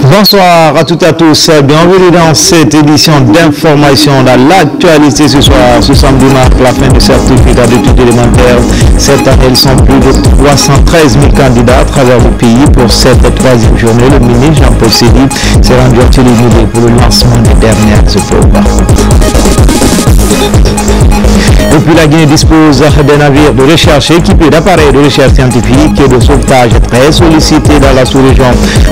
Bonsoir à toutes et à tous, bienvenue dans cette édition d'information dans l'actualité ce soir. Ce samedi marque la fin du certificat d'études élémentaires. Cette année, ils sont plus de 313 000 candidats à travers le pays pour cette troisième journée. Le ministre Jean-Paul Sedi s'est rendu à Télémilé pour le lancement des dernières épreuves. Depuis la Guinée dispose d'un navire de recherche équipé d'appareils de recherche scientifique et de sauvetage très sollicité dans la sous-région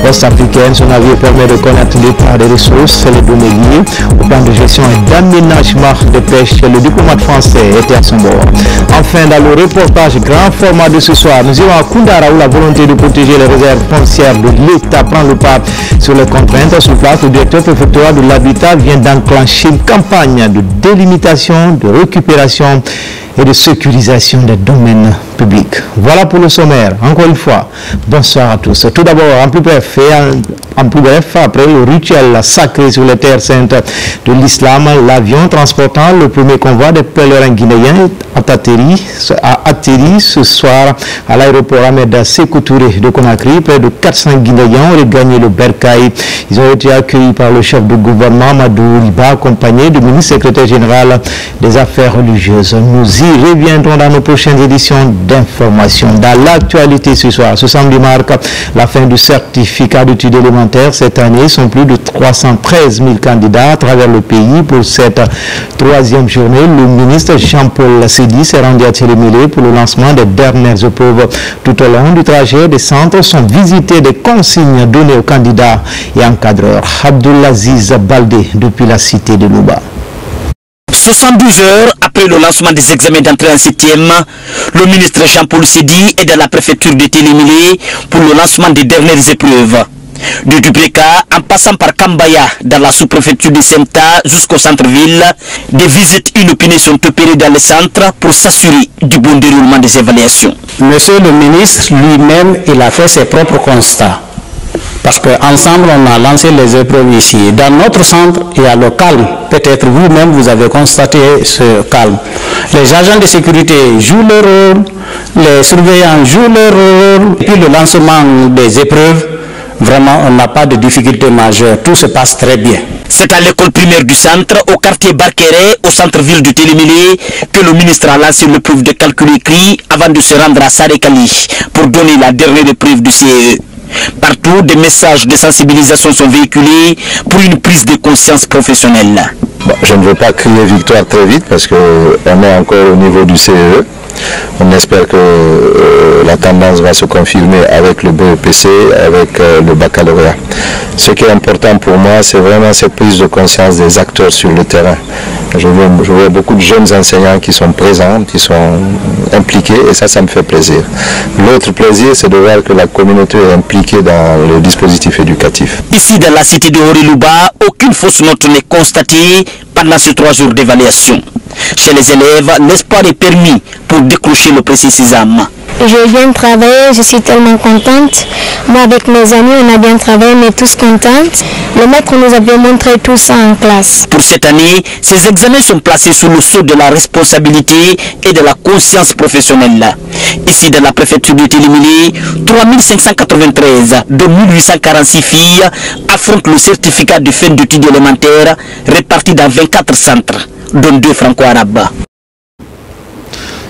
ouest-africaine. Ce navire permet de connaître l'état des ressources, les données liées au plan de gestion et d'aménagement de pêche. Le diplomate français était à son bord. Enfin, dans le reportage grand format de ce soir, nous irons à Koundara où la volonté de protéger les réserves foncières de l'État prend le pas sur les contraintes. Sur place, le directeur préfectoral de l'habitat vient d'enclencher une campagne de délimitation, de récupération et de sécurisation des domaines publics. Voilà pour le sommaire. Encore une fois, bonsoir à tous. Tout d'abord, en plus bref, après le rituel sacré sur les terres saintes de l'islam, l'avion transportant le premier convoi des pèlerins guinéens a atterri ce soir à l'aéroport Ahmed Sékou Touré de Conakry. Près de 400 Guinéens ont regagné le Bercail. Ils ont été accueillis par le chef de gouvernement Madou Liba, accompagné du ministre secrétaire général des Affaires religieuses. Nous y reviendrons dans nos prochaines éditions d'information. Dans l'actualité ce soir, ce samedi marque la fin du certificat d'études élémentaires. Cette année, sont plus de 313 000 candidats à travers le pays pour cette troisième journée. Le ministre Jean-Paul Sedi s'est rendu à Télémilé pour le lancement des dernières épreuves. Tout au long du trajet, des centres sont visités, des consignes données aux candidats et encadreurs. Abdoulaziz Baldé depuis la cité de Louba. 72 heures après le lancement des examens d'entrée en 7e, le ministre Jean-Paul Sedi est dans la préfecture de Télémilé pour le lancement des dernières épreuves. De Dubreka, en passant par Kambaya, dans la sous-préfecture de Semta jusqu'au centre-ville, des visites inopinées sont opérées dans le centre pour s'assurer du bon déroulement des évaluations. Monsieur le ministre lui-même, il a fait ses propres constats. Parce qu'ensemble, on a lancé les épreuves ici. Dans notre centre, il y a le calme. Peut-être vous-même, vous avez constaté ce calme. Les agents de sécurité jouent leur rôle, les surveillants jouent leur rôle. Et puis le lancement des épreuves, vraiment, on n'a pas de difficultés majeures. Tout se passe très bien. C'est à l'école primaire du centre, au quartier Barkéré, au centre-ville de Télémilé, que le ministre a lancé l'épreuve de calcul écrit avant de se rendre à Sarekali pour donner la dernière épreuve du CE. Partout, des messages de sensibilisation sont véhiculés pour une prise de conscience professionnelle. Bon, je ne veux pas crier victoire très vite parce qu'on est encore au niveau du CE. On espère que la tendance va se confirmer avec le BEPC, avec le baccalauréat. Ce qui est important pour moi, c'est vraiment cette prise de conscience des acteurs sur le terrain. Je vois beaucoup de jeunes enseignants qui sont présents, qui sont impliqués, et ça me fait plaisir. L'autre plaisir, c'est de voir que la communauté est impliquée dans le dispositif éducatif. Ici, dans la cité de Horilouba, aucune fausse note n'est constatée pendant ces 3 jours d'évaluation. Chez les élèves, l'espoir est permis pour décrocher le précis examen. Je viens de travailler, je suis tellement contente. Moi avec mes amis, on a bien travaillé, on est tous contentes. Le maître nous a bien montré tout ça en classe. Pour cette année, ces examens sont placés sous le sceau de la responsabilité et de la conscience professionnelle. Ici, dans la préfecture de Télémilé, 3593 de 1846 filles affrontent le certificat de fin d'études élémentaires répartis dans 24 centres, dont 2 franco-arabes.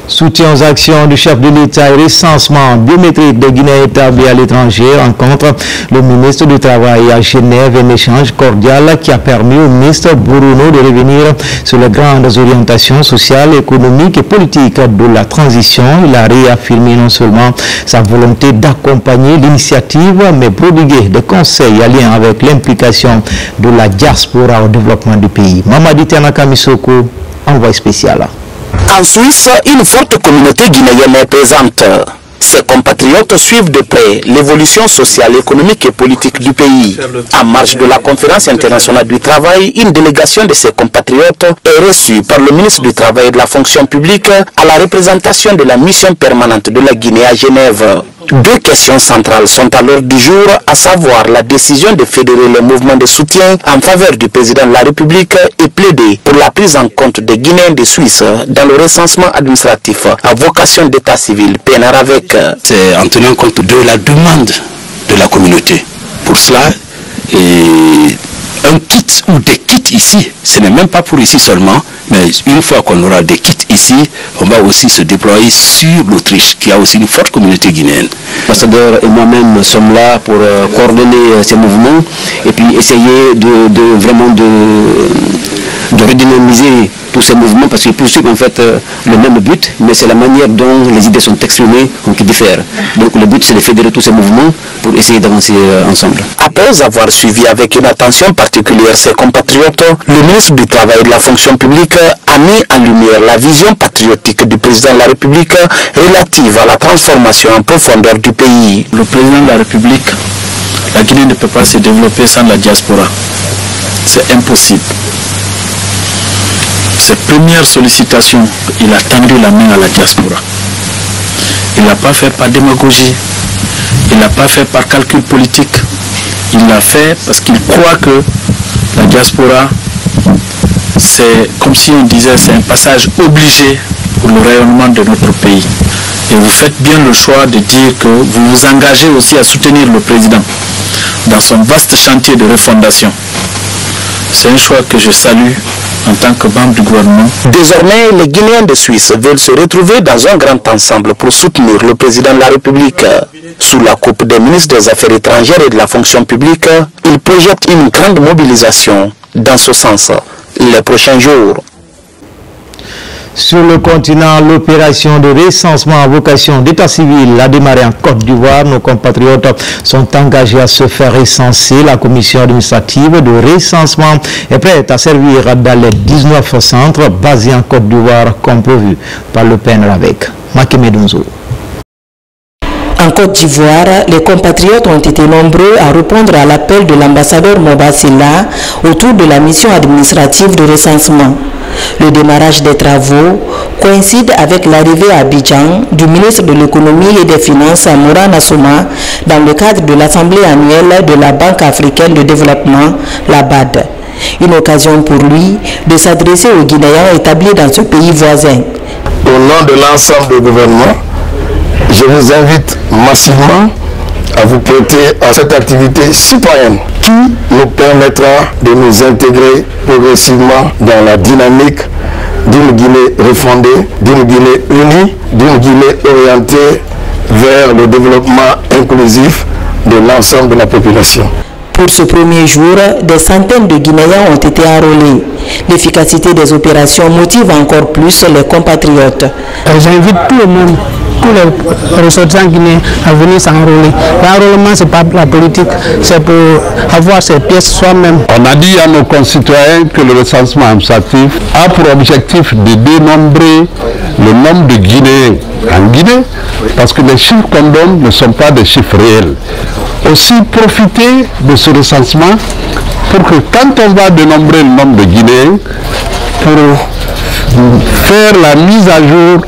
Soutien aux actions du chef de l'État et recensement biométrique des Guinéens établis à l'étranger rencontre le ministre du Travail à Genève, un échange cordial qui a permis au ministre Bruno de revenir sur les grandes orientations sociales, économiques et politiques de la transition. Il a réaffirmé non seulement sa volonté d'accompagner l'initiative, mais prodiguer des conseils en lien avec l'implication de la diaspora au développement du pays. Mamadi Tanaka Misoko, envoyé spécial. En Suisse, une forte communauté guinéenne est présente. Ses compatriotes suivent de près l'évolution sociale, économique et politique du pays. En marge de la conférence internationale du travail, une délégation de ses compatriotes est reçue par le ministre du Travail et de la fonction publique à la représentation de la mission permanente de la Guinée à Genève. Deux questions centrales sont à l'ordre du jour, à savoir la décision de fédérer les mouvements de soutien en faveur du président de la République et plaider pour la prise en compte des Guinéens de Suisse dans le recensement administratif à vocation d'état civil, PNR avec. C'est en tenant compte de la demande de la communauté. Pour cela, un kit ou des kits ici, ce n'est même pas pour ici seulement, mais une fois qu'on aura des kits ici, on va aussi se déployer sur l'Autriche, qui a aussi une forte communauté guinéenne. L'ambassadeur et moi-même sommes là pour coordonner ces mouvements et puis essayer de redynamiser tous ces mouvements parce qu'ils poursuivent en fait le même but, mais c'est la manière dont les idées sont exprimées qui diffèrent. Donc le but c'est de fédérer tous ces mouvements pour essayer d'avancer ensemble. Après avoir suivi avec une attention particulière ses compatriotes, le ministre du Travail et de la Fonction publique a mis en lumière la vision patriotique du président de la République relative à la transformation en profondeur du pays. Le président de la République, la Guinée ne peut pas se développer sans la diaspora. C'est impossible. Ses premières sollicitations, il a tendu la main à la diaspora. Il ne l'a pas fait par démagogie, il ne l'a pas fait par calcul politique. Il l'a fait parce qu'il croit que la diaspora, c'est comme si on disait, c'est un passage obligé pour le rayonnement de notre pays. Et vous faites bien le choix de dire que vous vous engagez aussi à soutenir le président dans son vaste chantier de refondation. C'est un choix que je salue en tant que membre du gouvernement. Désormais, les Guinéens de Suisse veulent se retrouver dans un grand ensemble pour soutenir le président de la République. Sous la coupe des ministres des Affaires étrangères et de la Fonction publique, ils projettent une grande mobilisation dans ce sens les prochains jours. Sur le continent, l'opération de recensement à vocation d'état civil a démarré en Côte d'Ivoire. Nos compatriotes sont engagés à se faire recenser. La commission administrative de recensement est prête à servir dans les 19 centres basés en Côte d'Ivoire, comme prévu par le PNRAVEC. Makemedunzo. En Côte d'Ivoire, les compatriotes ont été nombreux à répondre à l'appel de l'ambassadeur Mobasila autour de la mission administrative de recensement. Le démarrage des travaux coïncide avec l'arrivée à Abidjan du ministre de l'économie et des finances Morana Souma dans le cadre de l'assemblée annuelle de la Banque africaine de développement, la BAD. Une occasion pour lui de s'adresser aux Guinéens établis dans ce pays voisin. Au nom de l'ensemble du gouvernement, je vous invite massivement à vous prêter à cette activité citoyenne qui nous permettra de nous intégrer progressivement dans la dynamique d'une Guinée refondée, d'une Guinée unie, d'une Guinée orientée vers le développement inclusif de l'ensemble de la population. Pour ce premier jour, des centaines de Guinéens ont été enrôlés. L'efficacité des opérations motive encore plus les compatriotes. J'invite tout le monde, tous les ressortissants guinéens à venir s'enrôler. L'enrôlement, ce n'est pas la politique, c'est pour avoir ses pièces soi-même. On a dit à nos concitoyens que le recensement administratif a pour objectif de dénombrer le nombre de Guinéens en Guinée, parce que les chiffres qu'on donne ne sont pas des chiffres réels. Aussi profiter de ce recensement pour que quand on va dénombrer le nombre de Guinéens, pour faire la mise à jour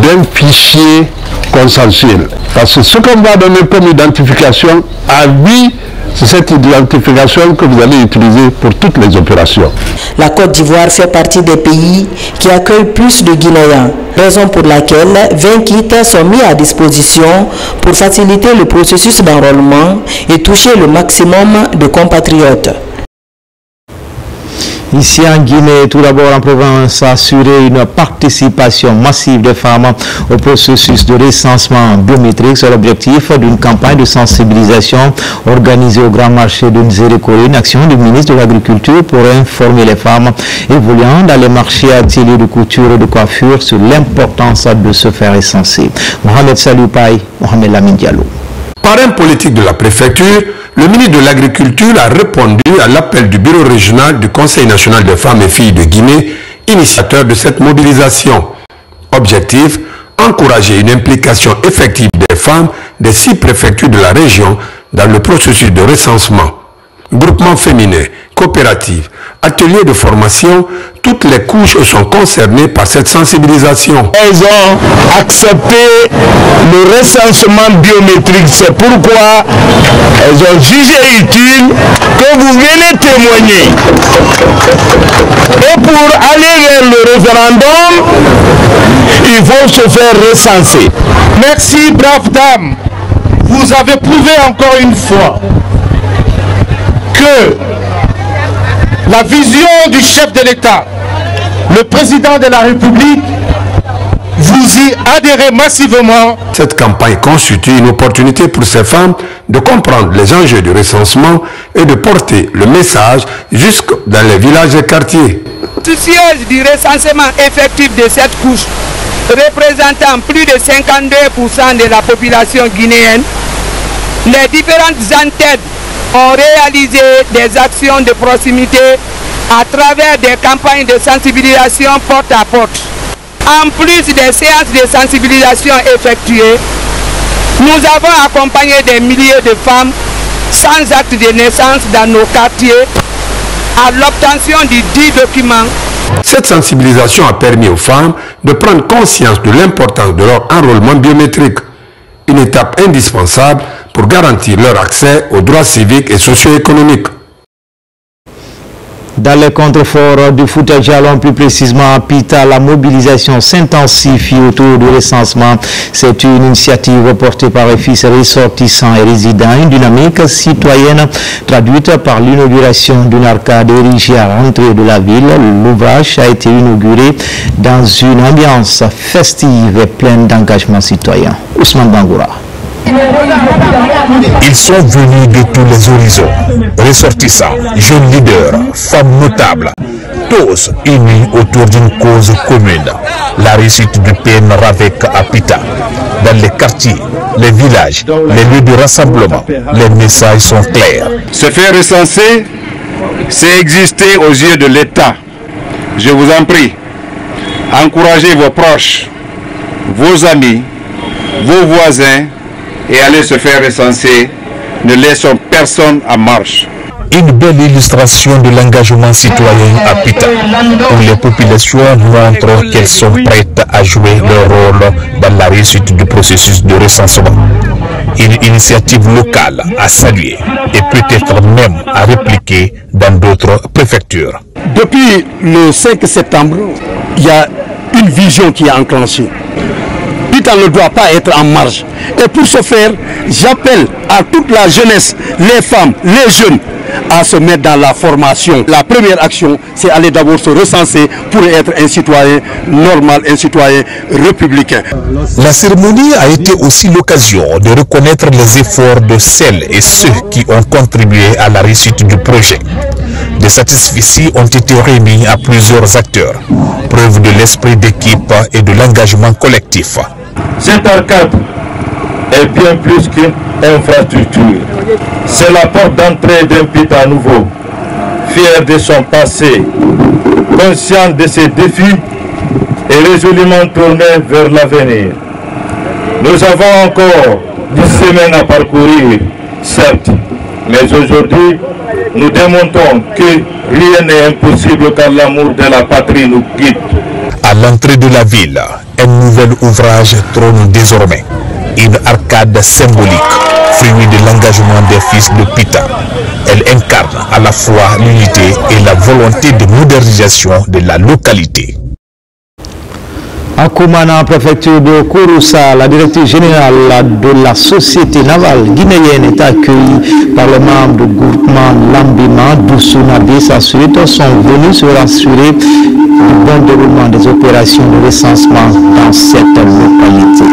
d'un fichier consensuel. Parce que ce qu'on va donner comme identification à vie, c'est cette identification que vous allez utiliser pour toutes les opérations. La Côte d'Ivoire fait partie des pays qui accueillent plus de Guinéens, raison pour laquelle 20 kits sont mis à disposition pour faciliter le processus d'enrôlement et toucher le maximum de compatriotes. Ici en Guinée, tout d'abord en province, assurer une participation massive des femmes au processus de recensement biométrique. C'est l'objectif d'une campagne de sensibilisation organisée au Grand Marché de Nzérékoré, une action du ministre de l'Agriculture pour informer les femmes évoluant dans les marchés, ateliers de couture et de coiffure sur l'importance de se faire recenser. Mohamed Salou Paye, Mohamed Lamine Diallo. Parrain politique de la préfecture, le ministre de l'Agriculture a répondu à l'appel du bureau régional du Conseil national des femmes et filles de Guinée, initiateur de cette mobilisation. Objectif, encourager une implication effective des femmes des 6 préfectures de la région dans le processus de recensement. Groupement féminin coopératives, ateliers de formation, toutes les couches sont concernées par cette sensibilisation. Elles ont accepté le recensement biométrique. C'est pourquoi elles ont jugé utile que vous venez témoigner. Et pour aller vers le référendum, il faut se faire recenser. Merci, braves dames. Vous avez prouvé encore une fois que la vision du chef de l'État, le président de la République, vous y adhérez massivement. Cette campagne constitue une opportunité pour ces femmes de comprendre les enjeux du recensement et de porter le message jusque dans les villages et quartiers. Soucieuse du recensement effectif de cette couche, représentant plus de 52% de la population guinéenne, les différentes antennes ont réalisé des actions de proximité à travers des campagnes de sensibilisation porte à porte. En plus des séances de sensibilisation effectuées, nous avons accompagné des milliers de femmes sans acte de naissance dans nos quartiers à l'obtention du dit document. Cette sensibilisation a permis aux femmes de prendre conscience de l'importance de leur enrôlement biométrique, une étape indispensable pour garantir leur accès aux droits civiques et socio-économiques. Dans les contreforts du Fouta Djallon, plus précisément à Pita, la mobilisation s'intensifie autour du recensement. C'est une initiative portée par les fils ressortissants et résidents, une dynamique citoyenne traduite par l'inauguration d'une arcade érigée à l'entrée de la ville. L'ouvrage a été inauguré dans une ambiance festive et pleine d'engagement citoyen. Ousmane Bangoura. Ils sont venus de tous les horizons, ressortissants, jeunes leaders, femmes notables, tous unis autour d'une cause commune, la réussite du PNRAVEC à Pita. Dans les quartiers, les villages, les lieux de rassemblement, les messages sont clairs. Se faire recenser, c'est exister aux yeux de l'État. Je vous en prie, encouragez vos proches, vos amis, vos voisins, et allez se faire recenser. Ne laissons personne en marche. Une belle illustration de l'engagement citoyen à Pita, où les populations montrent qu'elles sont prêtes à jouer leur rôle dans la réussite du processus de recensement. Une initiative locale à saluer et peut-être même à répliquer dans d'autres préfectures. Depuis le 5 septembre, il y a une vision qui est enclenchée. Pita ne doit pas être en marge. Et pour ce faire, j'appelle à toute la jeunesse, les femmes, les jeunes, à se mettre dans la formation. La première action, c'est aller d'abord se recenser pour être un citoyen normal, un citoyen républicain. La cérémonie a été aussi l'occasion de reconnaître les efforts de celles et ceux qui ont contribué à la réussite du projet. Des satisfecits ont été remis à plusieurs acteurs, preuve de l'esprit d'équipe et de l'engagement collectif. Cette arcade est bien plus qu'une infrastructure. C'est la porte d'entrée d'un Pita nouveau, fier de son passé, conscient de ses défis et résolument tourné vers l'avenir. Nous avons encore 10 semaines à parcourir, certes, mais aujourd'hui, nous démontrons que rien n'est impossible car l'amour de la patrie nous guide. À l'entrée de la ville, un nouvel ouvrage trône désormais. Une arcade symbolique, fruit de l'engagement des fils de Pita. Elle incarne à la fois l'unité et la volonté de modernisation de la localité. À Koumana, préfecture de Kouroussa, la directrice générale de la société navale guinéenne est accueillie par les membres du groupement Lambima, Doussounabi. Sa suite sont venus se rassurer du bon déroulement des opérations de recensement dans cette localité.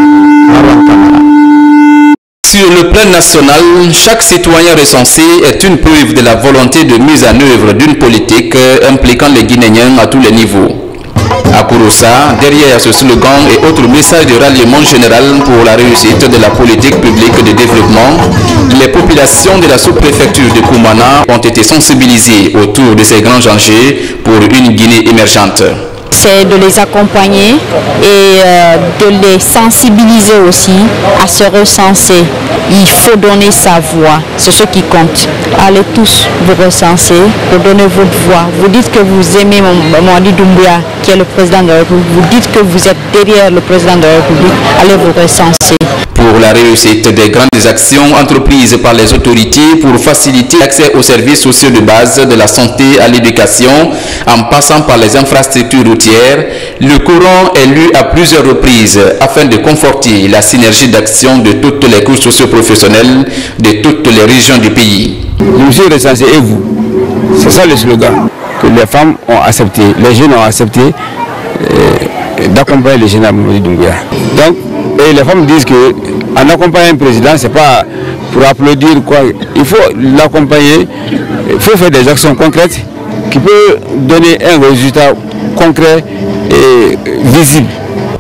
Sur le plan national, chaque citoyen recensé est une preuve de la volonté de mise en œuvre d'une politique impliquant les Guinéens à tous les niveaux. À Kouroussa, derrière ce slogan et autres messages de ralliement général pour la réussite de la politique publique de développement, les populations de la sous-préfecture de Koumana ont été sensibilisées autour de ces grands enjeux pour une Guinée émergente. c'est de les accompagner et de les sensibiliser aussi à se recenser. Il faut donner sa voix, c'est ce qui compte. Allez tous vous recenser pour donner votre voix. Vous dites que vous aimez Mamadi Doumbouya, qui est le président de la République. Vous dites que vous êtes derrière le président de la République. Allez vous recenser. Pour la réussite des grandes actions entreprises par les autorités pour faciliter l'accès aux services sociaux de base, de la santé à l'éducation, en passant par les infrastructures routières, le Coran est lu à plusieurs reprises afin de conforter la synergie d'action de toutes les couches socio-professionnelles de toutes les régions du pays. Je me suis recensé et vous. C'est ça le slogan que les femmes ont accepté, les jeunes ont accepté d'accompagner le général Mamadi Doumbouya. Donc, et les femmes disent qu'en accompagnant un président, ce n'est pas pour applaudir quoi. Il faut l'accompagner, il faut faire des actions concrètes qui peuvent donner un résultat concret et visible.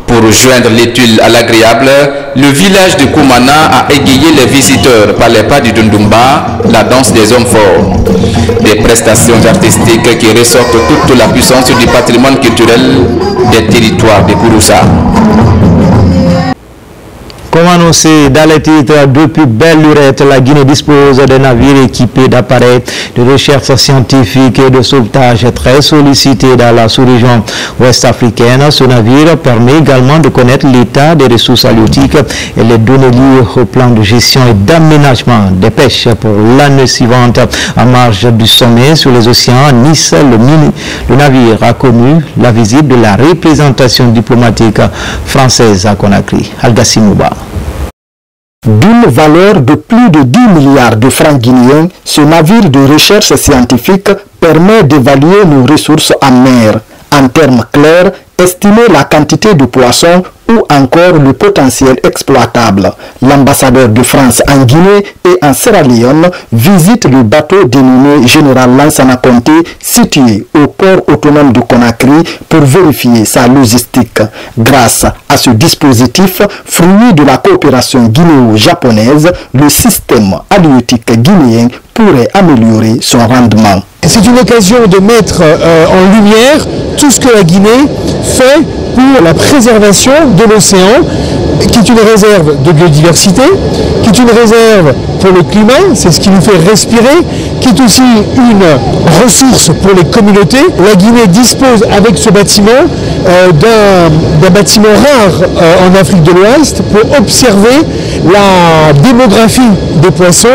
Pour joindre l'utile à l'agréable, le village de Koumana a égayé les visiteurs par les pas du Dundumba, la danse des hommes forts. Des prestations artistiques qui ressortent toute la puissance du patrimoine culturel des territoires de Kouroussa. Comme annoncé dans les titres, depuis belle lurette, la Guinée dispose d'un navire équipé d'appareils de recherche scientifique et de sauvetage très sollicité dans la sous-région ouest-africaine. Ce navire permet également de connaître l'état des ressources halieutiques et les données liées au plan de gestion et d'aménagement des pêches pour l'année suivante. En marge du sommet sur les océans, à Nice, le navire a connu la visite de la représentation diplomatique française à Conakry. Al-Gassim Mouba. D'une valeur de plus de 10 milliards de francs guinéens, ce navire de recherche scientifique permet d'évaluer nos ressources en mer. En termes clairs, estimer la quantité de poissons ou encore le potentiel exploitable. L'ambassadeur de France en Guinée et en Sierra Leone visite le bateau dénommé Général Lansana Conté situé au port autonome de Conakry pour vérifier sa logistique. Grâce à ce dispositif, fruit de la coopération guinéo-japonaise, le système halieutique guinéen pourrait améliorer son rendement. C'est une occasion de mettre en lumière tout ce que la Guinée fait pour la préservation de l'océan, qui est une réserve de biodiversité, qui est une réserve pour le climat, c'est ce qui nous fait respirer, qui est aussi une ressource pour les communautés. La Guinée dispose avec ce bâtiment d'un bâtiment rare en Afrique de l'Ouest pour observer la démographie des poissons,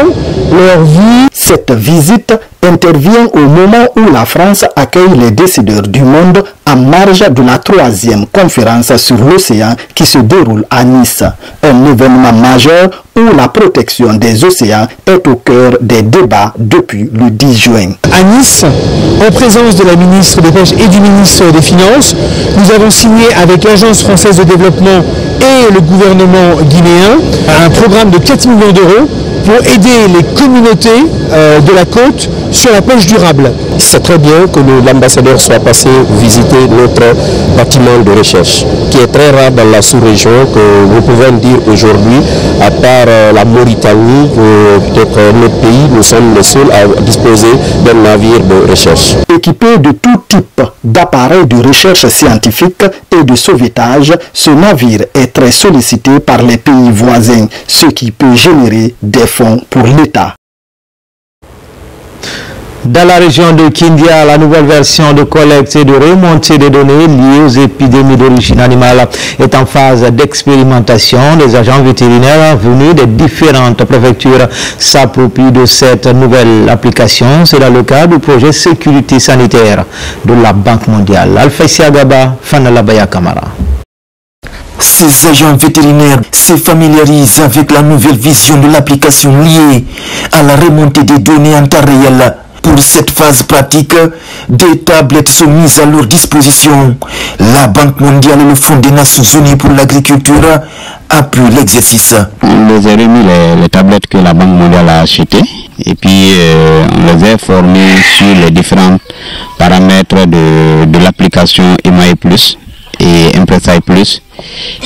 leur vie. Cette visite intervient au moment où la France accueille les décideurs du monde en marge de la 3e conférence sur l'océan qui se déroule à Nice. Un événement majeur où la protection des océans est au cœur des débats depuis le 10 juin. À Nice, en présence de la ministre des Pêches et du ministre des Finances, nous avons signé avec l'Agence française de développement et le gouvernement guinéen un programme de 4 millions d'euros pour aider les communautés de la côte sur la pêche durable. C'est très bien que l'ambassadeur soit passé visiter notre bâtiment de recherche, qui est très rare dans la sous-région, que vous pouvez dire aujourd'hui, à part la Mauritanie, peut-être notre pays, nous sommes les seuls à disposer d'un navire de recherche. Équipé de tout type d'appareils de recherche scientifique et de sauvetage, ce navire est très sollicité par les pays voisins, ce qui peut générer des fonds pour l'État. Dans la région de Kindia, la nouvelle version de collecte et de remontée des données liées aux épidémies d'origine animale est en phase d'expérimentation. Les agents vétérinaires venus des différentes préfectures s'approprient de cette nouvelle application. C'est dans le cadre du projet sécurité sanitaire de la Banque mondiale. Alfessia Gaba, Fanalabaya Kamara. Ces agents vétérinaires se familiarisent avec la nouvelle vision de l'application liée à la remontée des données en temps réel. Pour cette phase pratique, des tablettes sont mises à leur disposition. La Banque mondiale et le Fonds des Nations Unies pour l'agriculture appuient l'exercice. On les a remis les tablettes que la Banque mondiale a achetées et puis on les a formés sur les différents paramètres de l'application EMAE Plus et Impresa Plus,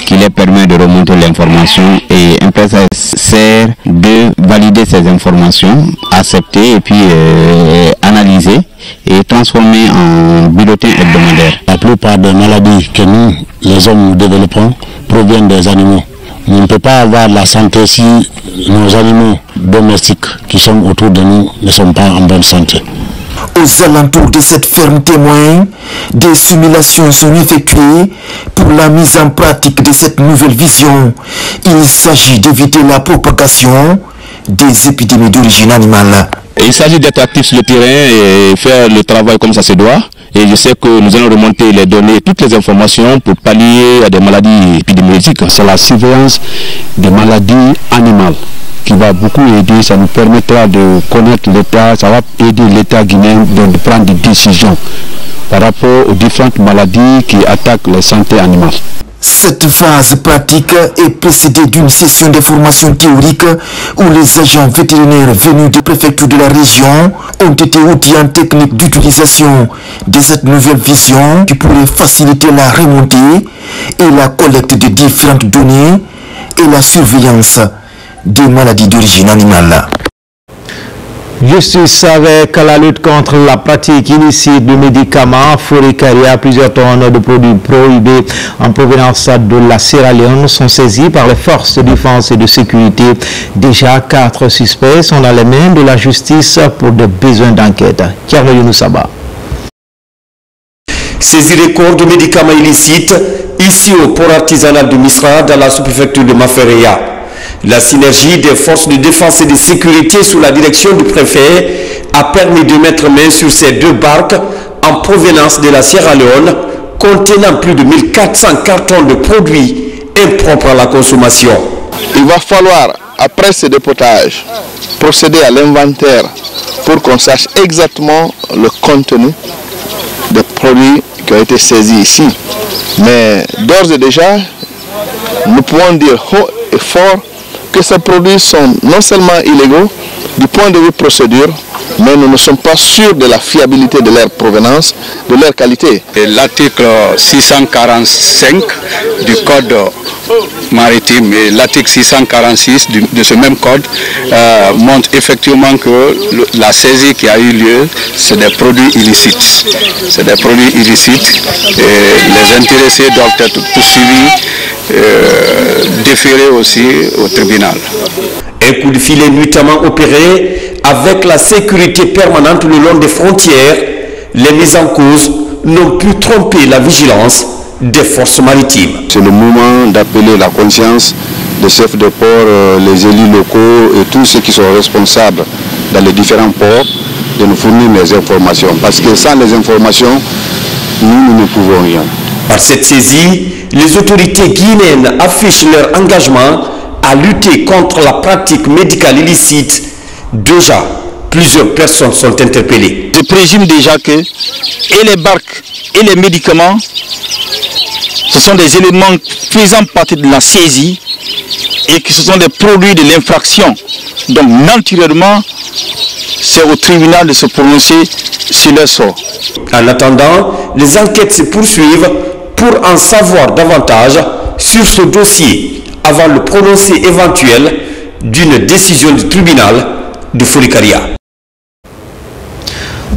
qui les permet de remonter l'information, et Impresa sert de valider ces informations, accepter et puis analyser digitalisé et transformé en bulletin hebdomadaire. La plupart des maladies que nous, les hommes, nous développons proviennent des animaux. On ne peut pas avoir la santé si nos animaux domestiques qui sont autour de nous ne sont pas en bonne santé. Aux alentours de cette ferme témoin, des simulations sont effectuées pour la mise en pratique de cette nouvelle vision. Il s'agit d'éviter la propagation des épidémies d'origine animale. Il s'agit d'être actif sur le terrain et faire le travail comme ça se doit. Et je sais que nous allons remonter les données, toutes les informations pour pallier à des maladies épidémiologiques. C'est la surveillance des maladies animales qui va beaucoup aider. Ça nous permettra de connaître l'État, ça va aider l'État guinéen de prendre des décisions par rapport aux différentes maladies qui attaquent la santé animale. Cette phase pratique est précédée d'une session de formation théorique où les agents vétérinaires venus des préfectures de la région ont été outillés en technique d'utilisation de cette nouvelle vision qui pourrait faciliter la remontée et la collecte de différentes données et la surveillance des maladies d'origine animale. Justice avec la lutte contre la pratique illicite de médicaments, Fourikaria, plusieurs tonnes de produits prohibés en provenance de la Sierra Leone sont saisis par les forces de défense et de sécurité. Déjà 4 suspects sont dans les mains de la justice pour des besoins d'enquête. Thierno Younoussaba. Saisie record de médicaments illicites ici au port artisanal de Misra dans la sous-préfecture de Mafereya. La synergie des forces de défense et de sécurité sous la direction du préfet a permis de mettre main sur ces 2 barques en provenance de la Sierra Leone contenant plus de 1400 cartons de produits impropres à la consommation. Il va falloir, après ce dépotage, procéder à l'inventaire pour qu'on sache exactement le contenu des produits qui ont été saisis ici. Mais d'ores et déjà, nous pouvons dire haut et fort que ces produits sont non seulement illégaux du point de vue procédure, mais nous ne sommes pas sûrs de la fiabilité de leur provenance, de leur qualité. L'article 645 du Code maritime et l'article 646 de ce même code montrent effectivement que la saisie qui a eu lieu, c'est des produits illicites. C'est des produits illicites et les intéressés doivent être poursuivis, déférés aussi au tribunal. Un coup de filet nuitamment opéré avec la sécurité permanente le long des frontières. Les mises en cause n'ont pu tromper la vigilance des forces maritimes. C'est le moment d'appeler la conscience des chefs de port, les élus locaux et tous ceux qui sont responsables dans les différents ports de nous fournir les informations. Parce que sans les informations, nous ne pouvons rien. Par cette saisie, les autorités guinéennes affichent leur engagement à lutter contre la pratique médicale illicite. Déjà, plusieurs personnes sont interpellées. Je présume déjà que et les barques et les médicaments, ce sont des éléments faisant partie de la saisie et que ce sont des produits de l'infraction. Donc naturellement, c'est au tribunal de se prononcer sur leur sort. En attendant, les enquêtes se poursuivent pour en savoir davantage sur ce dossier avant le prononcé éventuel d'une décision du tribunal de Fourikaria.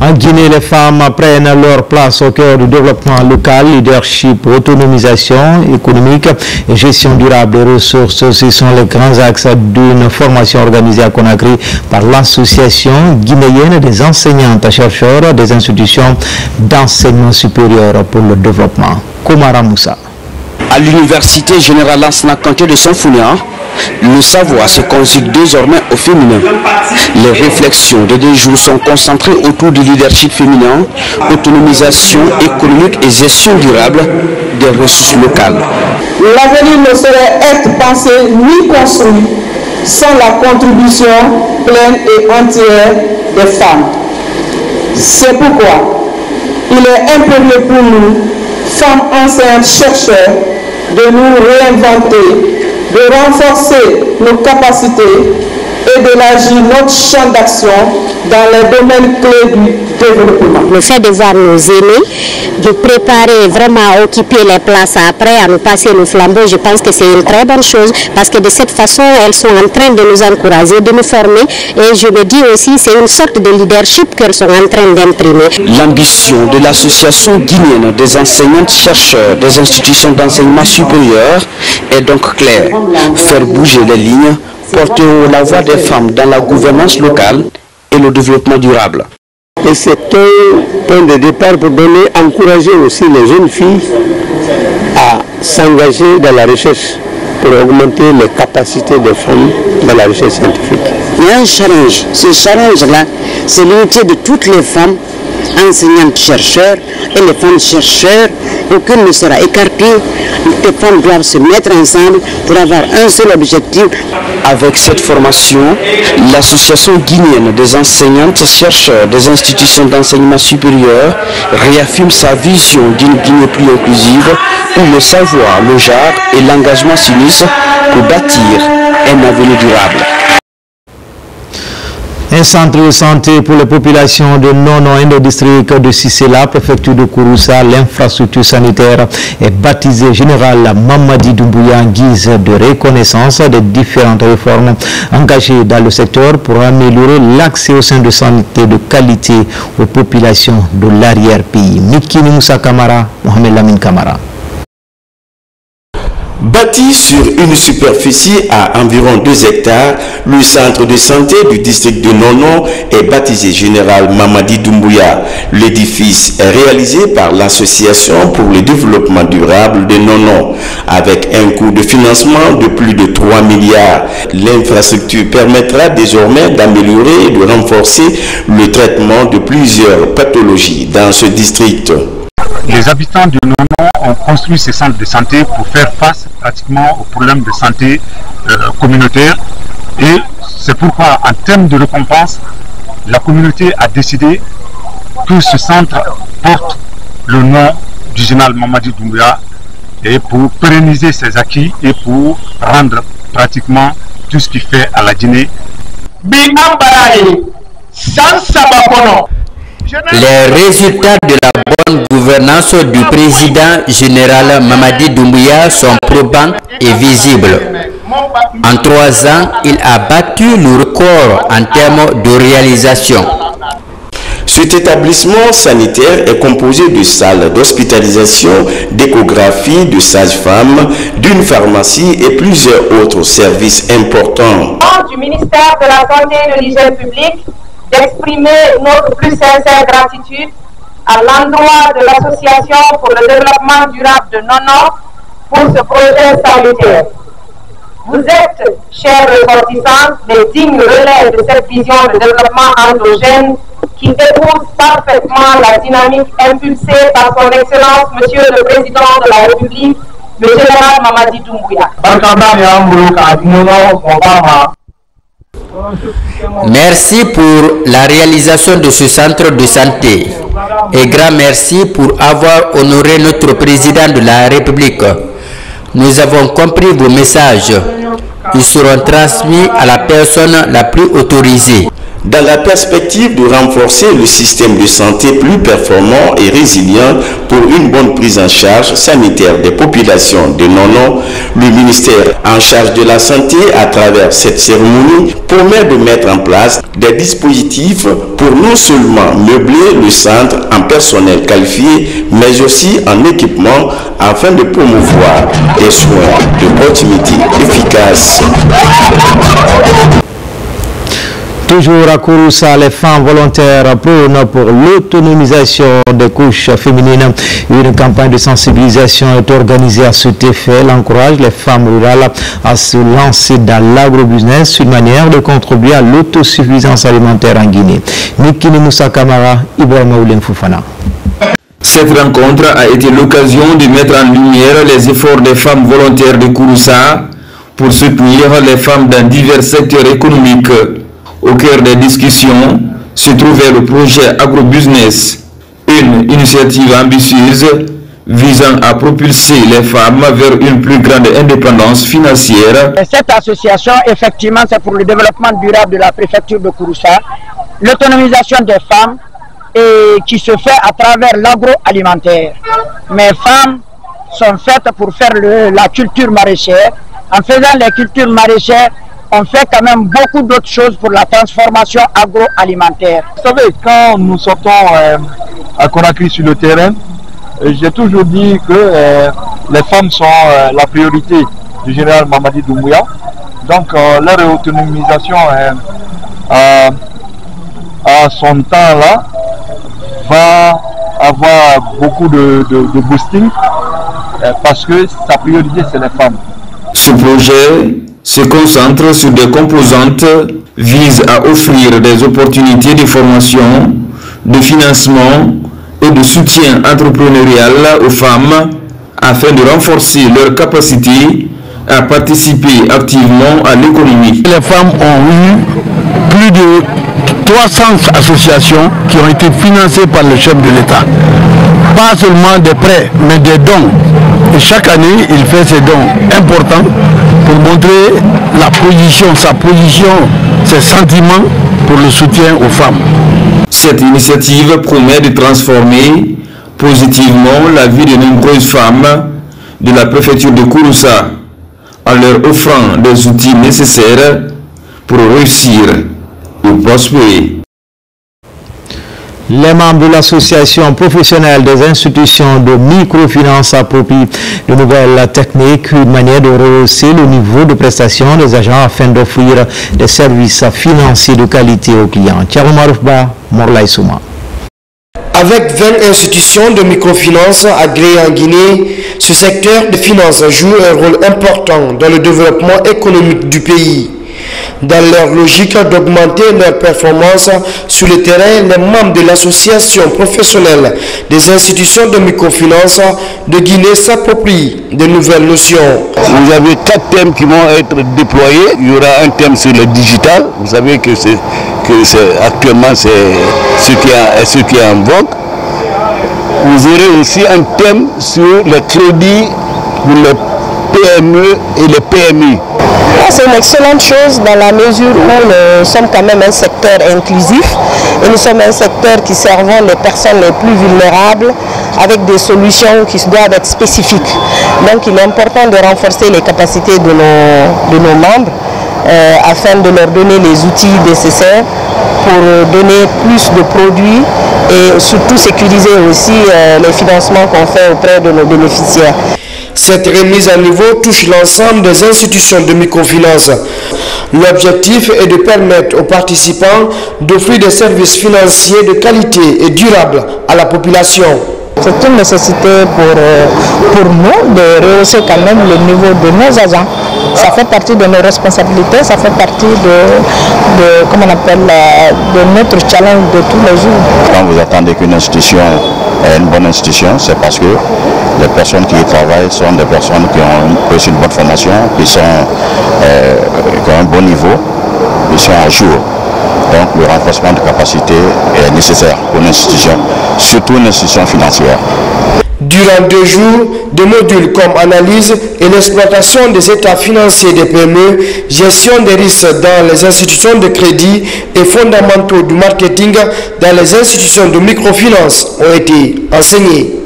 En Guinée, les femmes prennent leur place au cœur du développement local, leadership, autonomisation économique et gestion durable des ressources. Ce sont les grands axes d'une formation organisée à Conakry par l'Association guinéenne des enseignantes chercheurs des institutions d'enseignement supérieur pour le développement. Koumara Moussa. À l'université générale Lansana Kanté de Sanfounia, le savoir se conjugue désormais au féminin. Les réflexions de 2 jours sont concentrées autour du leadership féminin, autonomisation économique et gestion durable des ressources locales. L'avenir ne saurait être pensé ni construit sans la contribution pleine et entière des femmes. C'est pourquoi il est impérieux pour nous, femmes enseignantes chercheurs, de nous réinventer, de renforcer nos capacités et d'élargir notre champ d'action dans les domaines clés du développement. Le fait de voir nos aînés, de préparer vraiment à occuper les places après, à nous passer le flambeau, je pense que c'est une très bonne chose parce que de cette façon, elles sont en train de nous encourager, de nous former et je me dis aussi c'est une sorte de leadership qu'elles sont en train d'imprimer. L'ambition de l'association guinéenne des enseignantes-chercheurs des institutions d'enseignement supérieur est donc claire, faire bouger les lignes, porter haut la voix des femmes dans la gouvernance locale et le développement durable. Et c'est un point de départ pour encourager aussi les jeunes filles à s'engager dans la recherche pour augmenter les capacités des femmes dans la recherche scientifique. Il y a un challenge. Ce challenge-là, c'est l'unité de toutes les femmes enseignantes-chercheurs et les femmes chercheurs. Aucune ne sera écartée. Les femmes doivent se mettre ensemble pour avoir un seul objectif. Avec cette formation, l'association guinéenne des enseignantes-chercheurs des institutions d'enseignement supérieur réaffirme sa vision d'une Guinée plus inclusive où le savoir, le genre et l'engagement s'unissent pour bâtir un avenir durable. Un centre de santé pour les populations de Nono et le district de Sissela, préfecture de Kouroussa. L'infrastructure sanitaire est baptisée Général Mamadi Doumbouya en guise de reconnaissance des différentes réformes engagées dans le secteur pour améliorer l'accès aux soins de santé de qualité aux populations de l'arrière-pays. Mikini Moussa Kamara, Mohamed Lamine Kamara. Bâti sur une superficie à environ 2 hectares, le centre de santé du district de Nono est baptisé Général Mamadi Doumbouya. L'édifice est réalisé par l'Association pour le développement durable de Nono, avec un coût de financement de plus de 3 milliards. L'infrastructure permettra désormais d'améliorer et de renforcer le traitement de plusieurs pathologies dans ce district. Les habitants de Nono ont construit ces centres de santé pour faire face pratiquement aux problèmes de santé communautaire et c'est pourquoi en termes de récompense, la communauté a décidé que ce centre porte le nom du général Mamadi Doumbouya et pour pérenniser ses acquis et pour rendre pratiquement tout ce qu'il fait à la Guinée. Les résultats de la bonne gouvernance du président général Mamadi Doumbouya sont probants et visibles. En 3 ans, il a battu le record en termes de réalisation. Cet établissement sanitaire est composé de salles d'hospitalisation, d'échographie, de sages-femmes, d'une pharmacie et plusieurs autres services importants. Du ministère de la Santé et de l'Hygiène publique, d'exprimer notre plus sincère gratitude à l'endroit de l'Association pour le développement durable de Nono pour ce projet salutaire. Vous êtes, chers ressortissants, les dignes relais de cette vision de développement endogène qui épouse parfaitement la dynamique impulsée par son Excellence, Monsieur le Président de la République, le général Mamadi Doumbouya. Merci pour la réalisation de ce centre de santé et grand merci pour avoir honoré notre président de la République. Nous avons compris vos messages. Ils seront transmis à la personne la plus autorisée. Dans la perspective de renforcer le système de santé plus performant et résilient pour une bonne prise en charge sanitaire des populations de Nono, le ministère en charge de la santé à travers cette cérémonie promet de mettre en place des dispositifs pour non seulement meubler le centre en personnel qualifié, mais aussi en équipement afin de promouvoir des soins de proximité efficaces. Toujours à Kouroussa, les femmes volontaires prônent pour l'autonomisation des couches féminines. Une campagne de sensibilisation est organisée à cet effet. Elle encourage les femmes rurales à se lancer dans l'agrobusiness, une manière de contribuer à l'autosuffisance alimentaire en Guinée. Mikini Moussa Kamara, Ibrahima Oulem Foufana. Cette rencontre a été l'occasion de mettre en lumière les efforts des femmes volontaires de Kouroussa pour soutenir les femmes dans divers secteurs économiques. Au cœur des discussions se trouvait le projet Agrobusiness, une initiative ambitieuse visant à propulser les femmes vers une plus grande indépendance financière. Cette association, effectivement, c'est pour le développement durable de la préfecture de Kouroussa. l'autonomisation des femmes et qui se fait à travers l'agroalimentaire. Mes femmes sont faites pour faire la culture maraîchère. En faisant la culture maraîchère, on fait quand même beaucoup d'autres choses pour la transformation agroalimentaire. Vous savez, quand nous sortons à Conakry sur le terrain, j'ai toujours dit que les femmes sont la priorité du général Mamadi Doumbouya. Donc leur autonomisation à son temps là va avoir beaucoup de boosting parce que sa priorité c'est les femmes. Ce projet se concentre sur des composantes visent à offrir des opportunités de formation, de financement et de soutien entrepreneurial aux femmes afin de renforcer leur capacité à participer activement à l'économie. Les femmes ont eu plus de 300 associations qui ont été financées par le chef de l'État. Pas seulement des prêts, mais des dons. Et chaque année, il fait ces dons importants pour montrer la position, sa position, ses sentiments pour le soutien aux femmes. Cette initiative promet de transformer positivement la vie de nombreuses femmes de la préfecture de Kouroussa en leur offrant des outils nécessaires pour réussir ou prospérer. Les membres de l'association professionnelle des institutions de microfinance approprient de nouvelles techniques, une manière de rehausser le niveau de prestation des agents afin d'offrir des services financiers de qualité aux clients. Thierry Maroufba, Morlaï Souma. Avec 20 institutions de microfinance agréées en Guinée, ce secteur de finance joue un rôle important dans le développement économique du pays. Dans leur logique d'augmenter leur performance sur le terrain, les membres de l'association professionnelle des institutions de microfinance de Guinée s'approprient de nouvelles notions. Vous avez 4 thèmes qui vont être déployés. Il y aura un thème sur le digital. Vous savez que actuellement c'est ce qui est en vogue. Vous aurez aussi un thème sur le crédit pour les PME et les PMI. C'est une excellente chose dans la mesure où nous sommes quand même un secteur inclusif et nous sommes un secteur qui servons les personnes les plus vulnérables avec des solutions qui doivent être spécifiques. Donc il est important de renforcer les capacités de nos membres afin de leur donner les outils nécessaires pour donner plus de produits et surtout sécuriser aussi les financements qu'on fait auprès de nos bénéficiaires. Cette remise à niveau touche l'ensemble des institutions de microfinance. L'objectif est de permettre aux participants d'offrir des services financiers de qualité et durables à la population. C'est une nécessité pour nous de rehausser quand même le niveau de nos agents. Ça fait partie de nos responsabilités, ça fait partie comment on appelle, de notre challenge de tous les jours. Quand vous attendez qu'une institution est une bonne institution, c'est parce que les personnes qui y travaillent sont des personnes qui ont reçu une bonne formation, qui ont un bon niveau, qui sont à jour. Donc le renforcement de capacité est nécessaire pour une institution, surtout une institution financière. Durant 2 jours, des modules comme analyse et l'exploitation des états financiers des PME, gestion des risques dans les institutions de crédit et fondamentaux du marketing dans les institutions de microfinance ont été enseignés.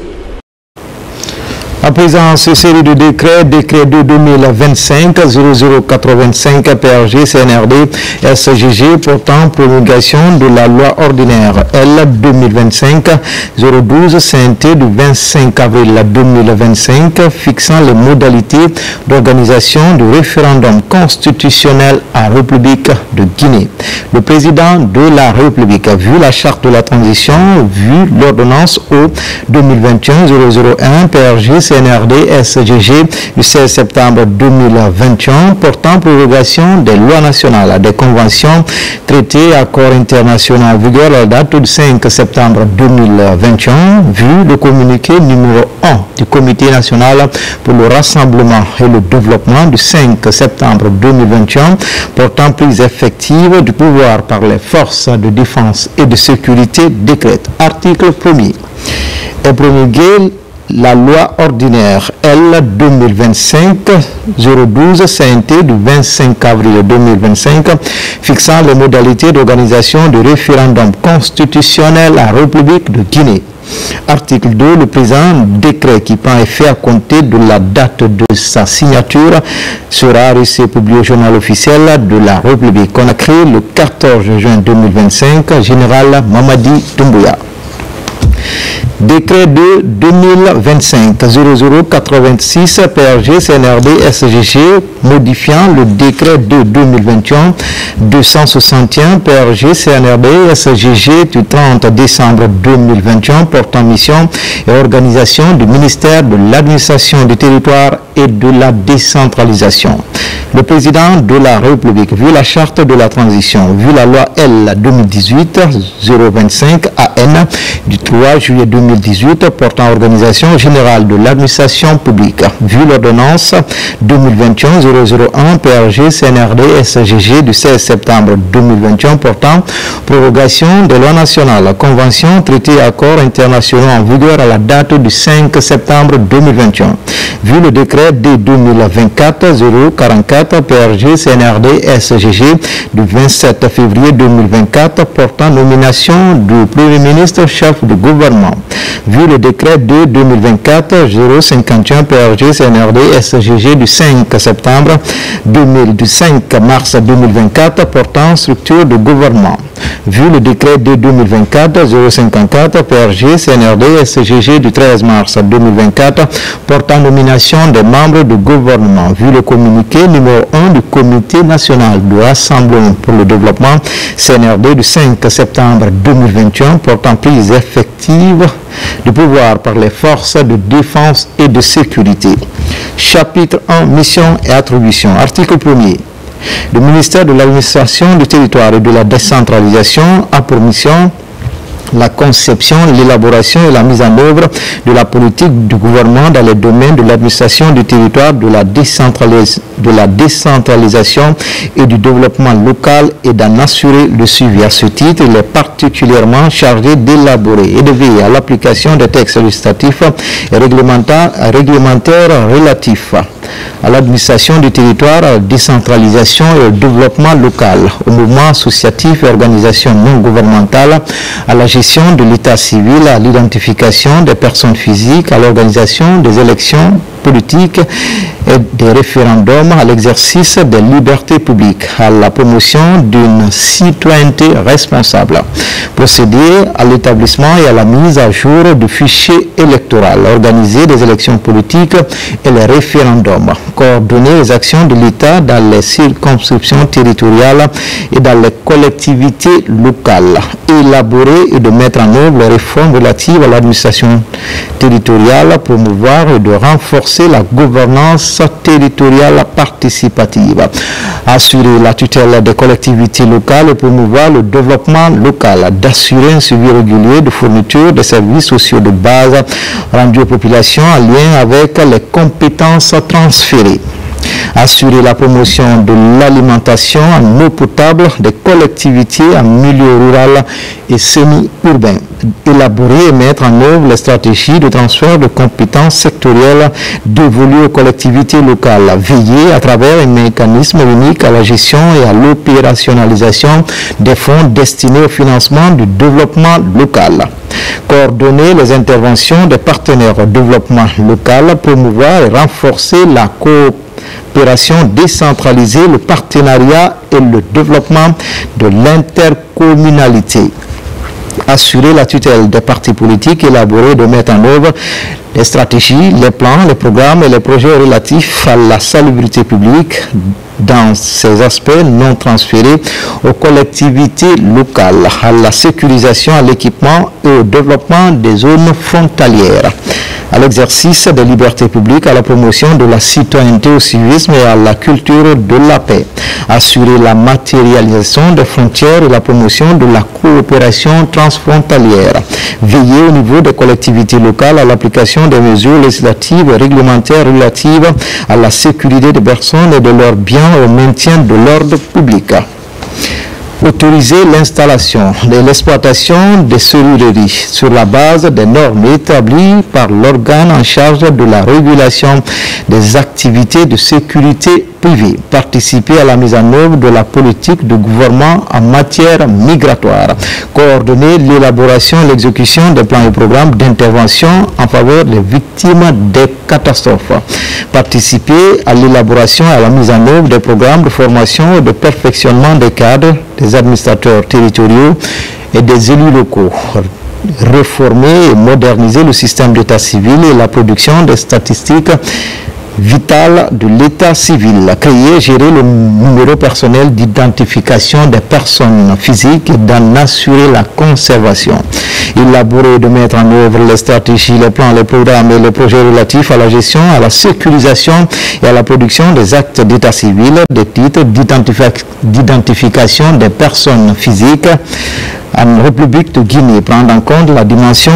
À présent, cette série de décret de 2025-0085 PRG CNRD SGG portant promulgation de la loi ordinaire L 2025-012 CNT du 25 avril 2025 fixant les modalités d'organisation du référendum constitutionnel en République de Guinée. Le président de la République a vu la charte de la transition, vu l'ordonnance au 2021-001 PRG CNRD SGG du 16 septembre 2021 portant prorogation des lois nationales, des conventions, traités, accords internationaux en vigueur à la date du 5 septembre 2021, vu le communiqué numéro 1 du Comité national pour le rassemblement et le développement du 5 septembre 2021 portant prise effective du pouvoir par les forces de défense et de sécurité décrète. Article 1er est promulgué la loi ordinaire L 2025-012 CNT du 25 avril 2025 fixant les modalités d'organisation du référendum constitutionnel à la République de Guinée. Article 2. Le présent décret qui prend effet à compter de la date de sa signature sera reçu publié au journal officiel de la République Conakry le 14 juin 2025. Général Mamadi Doumbouya. Décret de 2025-0086 PRG CNRD SGG modifiant le décret de 2021-261 PRG CNRD SGG du 30 décembre 2021 portant mission et organisation du ministère de l'administration du territoire et de la décentralisation. Le président de la République, vu la charte de la transition, vu la loi L 2018-025 AN du 3 juillet 2018 portant organisation générale de l'administration publique, vu l'ordonnance 2021-001 PRG CNRD SGG du 16 septembre 2021 portant prorogation des lois nationales, conventions, traités et accords internationaux en vigueur à la date du 5 septembre 2021, vu le décret D 2024-044 PRG CNRD SGG du 27 février 2024 portant nomination du Premier ministre chef du gouvernement, vu le décret de 2024-051 PRG CNRD SGG du 5 septembre 5 mars 2024 portant structure de gouvernement, vu le décret de 2024-054 PRG CNRD SGG du 13 mars 2024 portant nomination des membres du gouvernement, vu le communiqué numéro 1 du Comité national de rassemblement pour le développement CNRD du 5 septembre 2021 portant prise effective du pouvoir par les forces de défense et de sécurité. Chapitre 1. Mission et attribution. Article 1er. Le ministère de l'administration du territoire et de la décentralisation a pour mission la conception, l'élaboration et la mise en œuvre de la politique du gouvernement dans les domaines de l'administration du territoire, de la décentralisation et du développement local et d'en assurer le suivi. À ce titre, il est particulièrement chargé d'élaborer et de veiller à l'application des textes législatifs et réglementaires relatifs à l'administration du territoire, à la décentralisation et au développement local, au mouvement associatif et organisations non gouvernementales, à la gestion de l'état civil, à l'identification des personnes physiques, à l'organisation des élections politiques et des référendums, à l'exercice des libertés publiques, à la promotion d'une citoyenneté responsable, procéder à l'établissement et à la mise à jour du fichier électoral, organiser des élections politiques et les référendums, coordonner les actions de l'État dans les circonscriptions territoriales et dans les collectivités locales, élaborer et de mettre en œuvre les réformes relatives à l'administration territoriale, promouvoir et de renforcer la gouvernance territoriale participative, assurer la tutelle des collectivités locales et promouvoir le développement local, d'assurer un suivi régulier de fourniture des services sociaux de base rendus aux populations en lien avec les compétences transférées, assurer la promotion de l'alimentation en eau potable des collectivités en milieu rural et semi-urbain, élaborer et mettre en œuvre les stratégies de transfert de compétences sectorielles dévolues aux collectivités locales, veiller à travers un mécanisme unique à la gestion et à l'opérationnalisation des fonds destinés au financement du développement local, coordonner les interventions des partenaires au développement local, promouvoir et renforcer la coopération décentralisée, le partenariat et le développement de l'intercommunalité, assurer la tutelle des partis politiques, élaborer et de mettre en œuvre les stratégies, les plans, les programmes et les projets relatifs à la salubrité publique dans ses aspects non transférés aux collectivités locales, à la sécurisation, à l'équipement et au développement des zones frontalières, à l'exercice des libertés publiques, à la promotion de la citoyenneté, au civisme et à la culture de la paix, assurer la matérialisation des frontières et la promotion de la coopération transfrontalière, veiller au niveau des collectivités locales à l'application des mesures législatives et réglementaires relatives à la sécurité des personnes et de leurs biens au maintien de l'ordre public. autoriser l'installation et l'exploitation des serrureries sur la base des normes établies par l'organe en charge de la régulation des activités de sécurité privée, participer à la mise en œuvre de la politique du gouvernement en matière migratoire, coordonner l'élaboration et l'exécution des plans et programmes d'intervention en faveur des victimes des catastrophes, participer à l'élaboration et à la mise en œuvre des programmes de formation et de perfectionnement des cadres, des administrateurs territoriaux et des élus locaux, réformer et moderniser le système d'état civil et la production des statistiques vitales de l'état civil, créer et gérer le numéro personnel d'identification des personnes physiques et d'en assurer la conservation, élaborer et de mettre en œuvre les stratégies, les plans, les programmes et les projets relatifs à la gestion, à la sécurisation et à la production des actes d'état civil, des titres d'identification des personnes physiques en République de Guinée, prendre en compte la dimension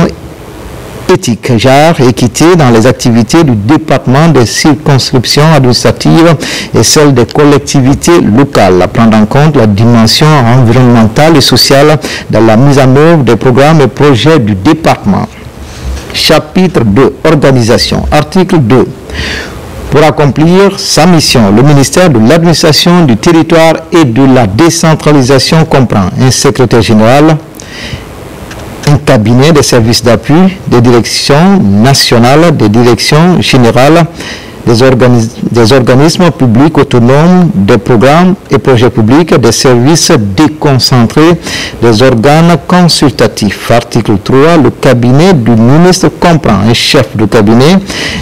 éthique, genre, équité dans les activités du département des circonscriptions administratives et celles des collectivités locales, prendre en compte la dimension environnementale et sociale dans la mise en œuvre des programmes et projets du département. Chapitre 2. Organisation. Article 2. Pour accomplir sa mission, le ministère de l'administration du territoire et de la décentralisation comprend un secrétaire général, un cabinet de services d'appui, des directions nationales, des directions générales, des organismes publics autonomes, des programmes et projets publics, des services déconcentrés, des organes consultatifs. Article 3. Le cabinet du ministre comprend un chef de cabinet,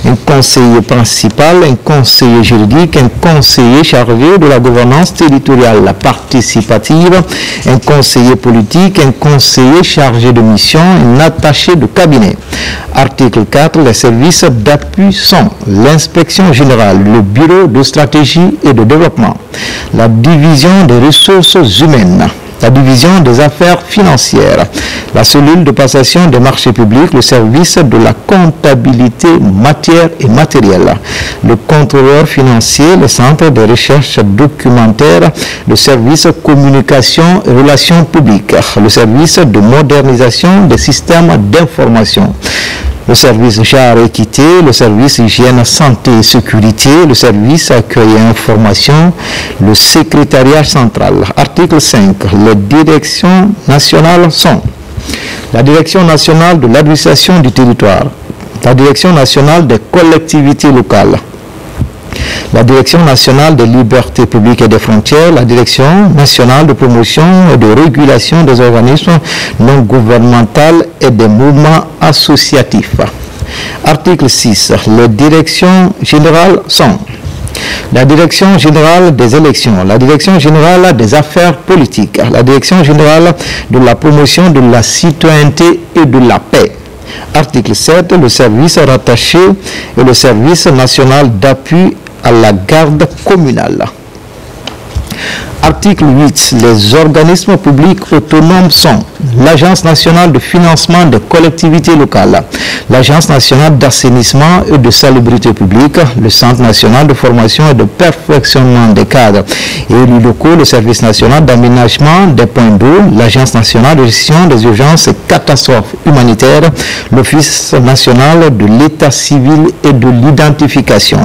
un conseiller principal, un conseiller juridique, un conseiller chargé de la gouvernance territoriale participative, un conseiller politique, un conseiller chargé de mission, un attaché de cabinet. Article 4. Les services d'appui sont l'inspection générale, le bureau de stratégie et de développement, la division des ressources humaines, la division des affaires financières, la cellule de passation des marchés publics, le service de la comptabilité matière et matérielle, le contrôleur financier, le centre de recherche documentaire, le service communication et relations publiques, le service de modernisation des systèmes d'information, le service genre et équité, le service hygiène, santé et sécurité, le service accueil et information, le secrétariat central. Article 5. Les directions nationales sont la direction nationale de l'administration du territoire, la direction nationale des collectivités locales, la direction nationale des libertés publiques et des frontières, la direction nationale de promotion et de régulation des organismes non gouvernementaux et des mouvements associatifs. Article 6. Les directions générales sont la direction générale des élections, la direction générale des affaires politiques, la direction générale de la promotion de la citoyenneté et de la paix. Article 7. Le service rattaché et le service national d'appui à la garde communale. Article 8. Les organismes publics autonomes sont l'Agence nationale de financement des collectivités locales, l'Agence nationale d'assainissement et de salubrité publique, le Centre national de formation et de perfectionnement des cadres et élus locaux, le Service national d'aménagement des points d'eau, l'Agence nationale de gestion des urgences et catastrophes humanitaires, l'Office national de l'état civil et de l'identification.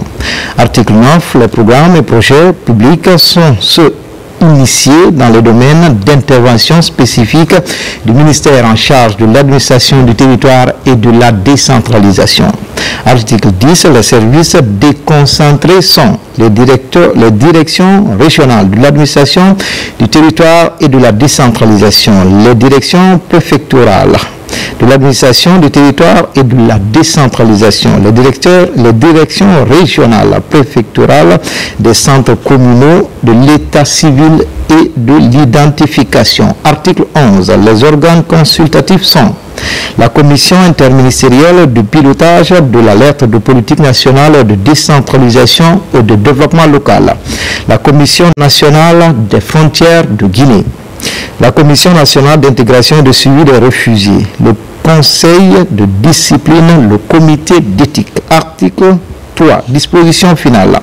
Article 9. Les programmes et projets publics sont ceux initiés dans le domaine d'intervention spécifique du ministère en charge de l'administration du territoire et de la décentralisation. Article 10. Les services déconcentrés sont les directions régionales de l'administration du territoire et de la décentralisation, les directions préfectorales de l'administration du territoire et de la décentralisation, les directions régionales, préfectorales des centres communaux de l'état civil et de l'identification. Article 11. Les organes consultatifs sont la commission interministérielle du pilotage de la lettre de politique nationale de décentralisation et de développement local, la commission nationale des frontières de Guinée, la commission nationale d'intégration et de suivi des réfugiés, le conseil de discipline, le comité d'éthique. Article 3. Disposition finale.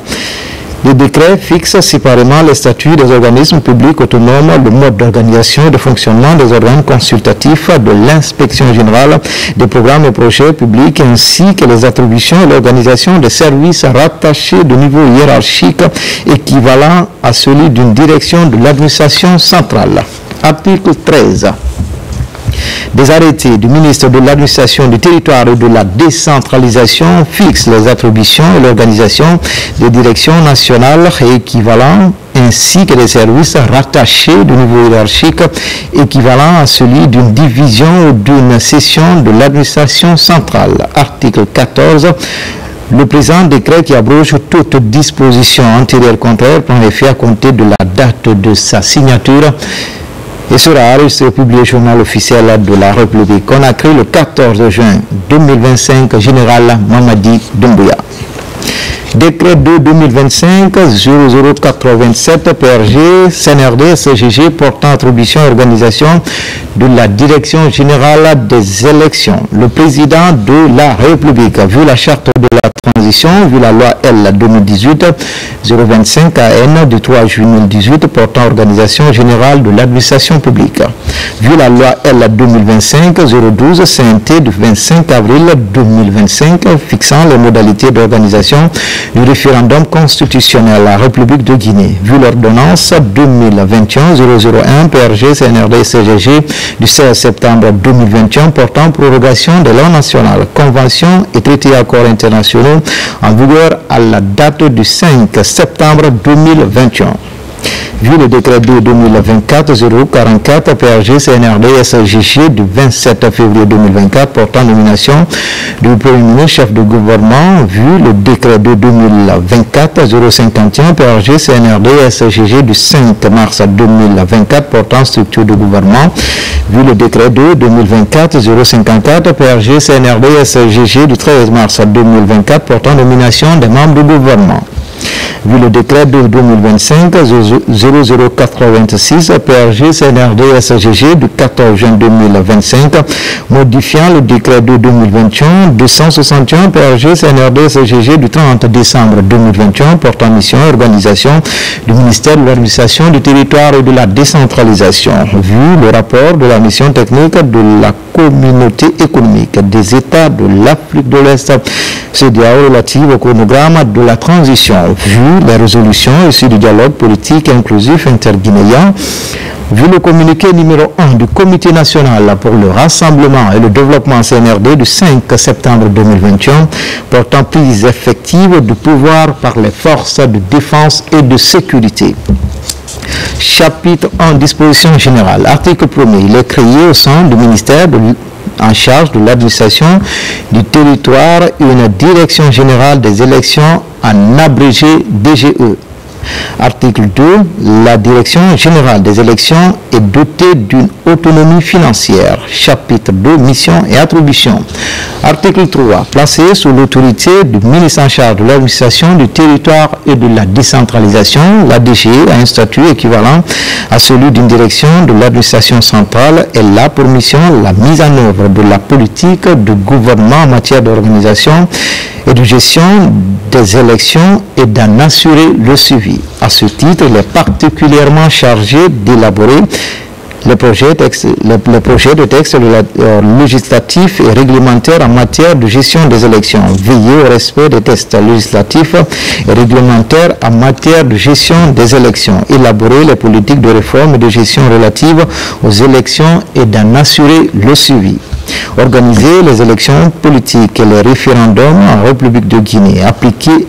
Le décret fixe séparément les statuts des organismes publics autonomes, le mode d'organisation et de fonctionnement des organes consultatifs de l'inspection générale des programmes et projets publics ainsi que les attributions et l'organisation des services rattachés de niveau hiérarchique équivalent à celui d'une direction de l'administration centrale. Article 13. Des arrêtés du ministre de l'administration du territoire et de la décentralisation fixent les attributions et l'organisation des directions nationales et équivalents ainsi que les services rattachés de niveau hiérarchique équivalent à celui d'une division ou d'une section de l'administration centrale. Article 14. Le présent décret qui abroge toute disposition antérieure contraire prend effet à compter de la date de sa signature et sera enregistré au publié au journal officiel de la République. On a créé le 14 juin 2025, Général Mamadi Doumbouya. Décret 2-2025-0087 PRG, CNRD, CGG portant attribution et organisation de la Direction générale des élections. Le président de la République, vu la charte de la transition, vu la loi L 2018-025 AN du 3 juillet 2018 portant organisation générale de l'administration publique, vu la loi L 2025-012 CNT du 25 avril 2025 fixant les modalités d'organisation du référendum constitutionnel à la République de Guinée, vu l'ordonnance 2021-001 PRG CNRD CGG du 16 septembre 2021 portant prorogation de loi nationale, convention et traités accords internationaux en vigueur à la date du 5 septembre 2021. Vu le décret 2024-044 PRG CNRD SGG du 27 février 2024 portant nomination du Premier ministre chef de gouvernement, vu le décret 2024-051 PRG CNRD SGG du 5 mars 2024 portant structure de gouvernement, vu le décret 2024-054 PRG CNRD SGG du 13 mars 2024 portant nomination des membres du gouvernement, vu le décret de 2025-0086 PRG CNRD SGG du 14 juin 2025 modifiant le décret de 2021-261 PRG CNRD SGG du 30 décembre 2021 portant mission et organisation du ministère de l'administration du territoire et de la décentralisation, vu le rapport de la mission technique de la communauté économique des États de l'Afrique de l'Est CEDEAO relative au chronogramme de la transition, vu les résolutions issues du dialogue politique inclusif interguinéen, vu le communiqué numéro 1 du Comité national pour le rassemblement et le développement CNRD du 5 septembre 2021 portant prise effective du pouvoir par les forces de défense et de sécurité. Chapitre 1, disposition générale. Article 1er. Il est créé au sein du ministère en charge de l'administration du territoire une direction générale des élections en abrégé DGE. Article 2. La direction générale des élections est dotée d'une autonomie financière. Chapitre 2. Mission et attributions. Article 3. Placé sous l'autorité du ministre en charge de l'administration du territoire et de la décentralisation, la DGE a un statut équivalent à celui d'une direction de l'administration centrale. Elle a pour mission la mise en œuvre de la politique de gouvernement en matière d'organisation et de gestion des élections et d'en assurer le suivi. À ce titre, il est particulièrement chargé d'élaborer les projets de texte législatifs et réglementaires en matière de gestion des élections, veiller au respect des textes législatifs et réglementaires en matière de gestion des élections, élaborer les politiques de réforme et de gestion relatives aux élections et d'en assurer le suivi. Organiser les élections politiques et les référendums en République de Guinée, appliquer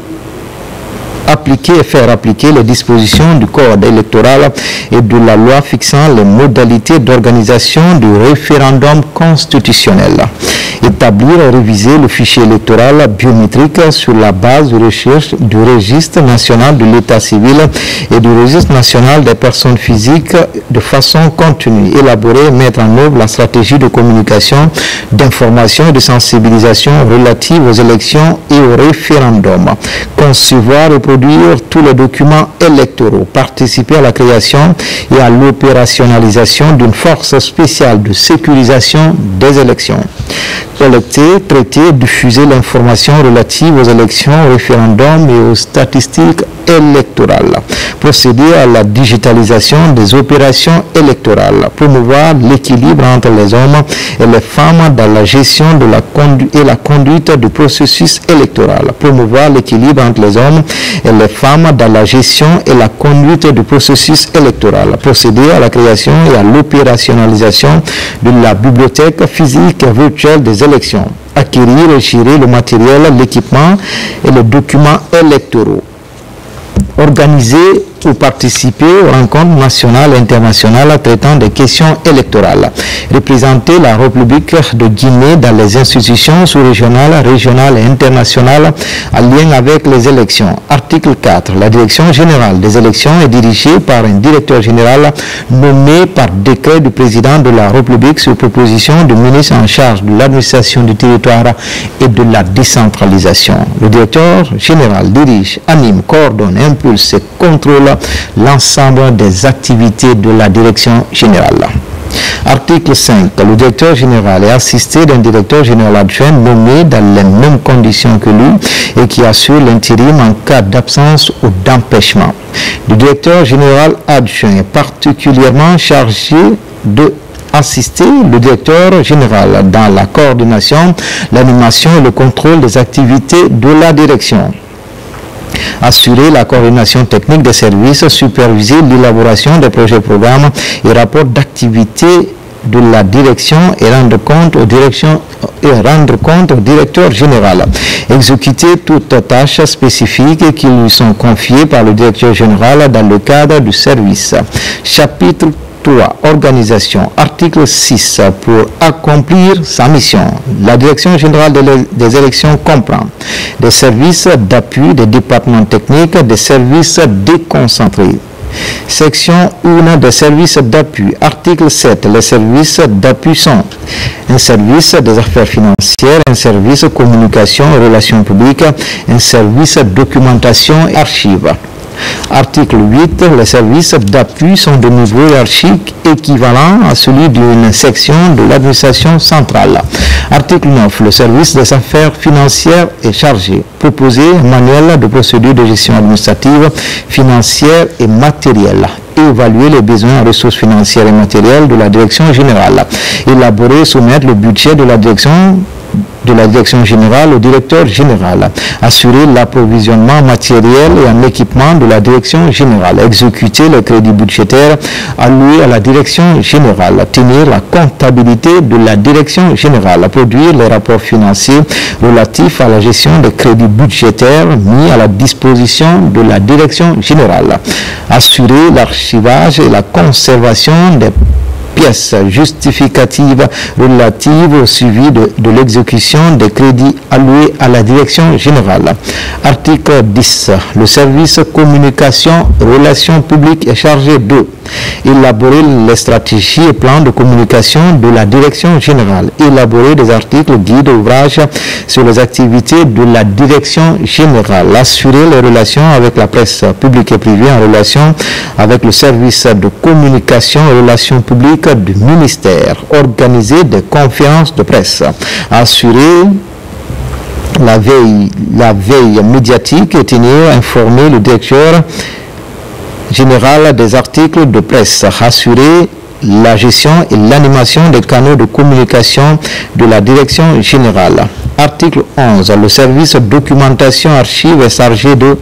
et faire appliquer les dispositions du code électoral et de la loi fixant les modalités d'organisation du référendum constitutionnel. Établir et réviser le fichier électoral biométrique sur la base de recherche du registre national de l'état civil et du registre national des personnes physiques de façon continue. Élaborer et mettre en œuvre la stratégie de communication, d'information et de sensibilisation relative aux élections et au référendum. Concevoir et produire tous les documents électoraux, participer à la création et à l'opérationnalisation d'une force spéciale de sécurisation des élections. Pour collecter, traiter, diffuser l'information relative aux élections, aux référendums et aux statistiques électorales, procéder à la digitalisation des opérations électorales, promouvoir l'équilibre entre les hommes et les femmes dans la gestion de la conduite du processus électoral, promouvoir l'équilibre entre les hommes et les femmes dans la gestion et la conduite du processus électoral, procéder à la création et à l'opérationnalisation de la bibliothèque physique et virtuelle des élections, acquérir et gérer le matériel, l'équipement et les documents électoraux, organiser ou participer aux rencontres nationales et internationales traitant des questions électorales, représenter la République de Guinée dans les institutions sous-régionales, régionales et internationales en lien avec les élections. Article 4. La direction générale des élections est dirigée par un directeur général nommé par décret du président de la République sur proposition du ministre en charge de l'administration du territoire et de la décentralisation. Le directeur général dirige, anime, coordonne, impulse et contrôle l'ensemble des activités de la direction générale. Article 5. Le directeur général est assisté d'un directeur général adjoint nommé dans les mêmes conditions que lui et qui assure l'intérim en cas d'absence ou d'empêchement. Le directeur général adjoint est particulièrement chargé de assister le directeur général dans la coordination, l'animation et le contrôle des activités de la direction. Assurer la coordination technique des services, superviser l'élaboration des projets programmes et rapports d'activité de la direction et rendre compte au directeur général. Exécuter toutes tâches spécifiques qui lui sont confiées par le directeur général dans le cadre du service. Chapitre 3. Organisation. Article 6. Pour accomplir sa mission, la direction générale des élections comprend des services d'appui, des départements techniques, des services déconcentrés. Section 1 des services d'appui. Article 7. Les services d'appui sont un service des affaires financières, un service communication et relations publiques, un service documentation et archives. Article 8. Les services d'appui sont de niveau hiérarchique équivalent à celui d'une section de l'administration centrale. Article 9. Le service des affaires financières est chargé. Proposer un manuel de procédure de gestion administrative, financière et matérielle. Évaluer les besoins en ressources financières et matérielles de la direction générale. Élaborer et soumettre le budget de la direction générale au directeur général, assurer l'approvisionnement matériel et en équipement de la direction générale, exécuter les crédits budgétaires alloués à la direction générale, tenir la comptabilité de la direction générale, produire les rapports financiers relatifs à la gestion des crédits budgétaires mis à la disposition de la direction générale, assurer l'archivage et la conservation des pièces justificatives relatives au suivi de l'exécution des crédits alloués à la direction générale. Article 10. Le service communication relations publiques est chargé de élaborer les stratégies et plans de communication de la direction générale, élaborer des articles, guides, ouvrages sur les activités de la direction générale, assurer les relations avec la presse publique et privée en relation avec le service de communication et relations publiques du ministère, organiser des conférences de presse, assurer la veille médiatique et tenir informé le directeur général des articles de presse, assurer la gestion et l'animation des canaux de communication de la direction générale. Article 11. Le service documentation archive est chargé de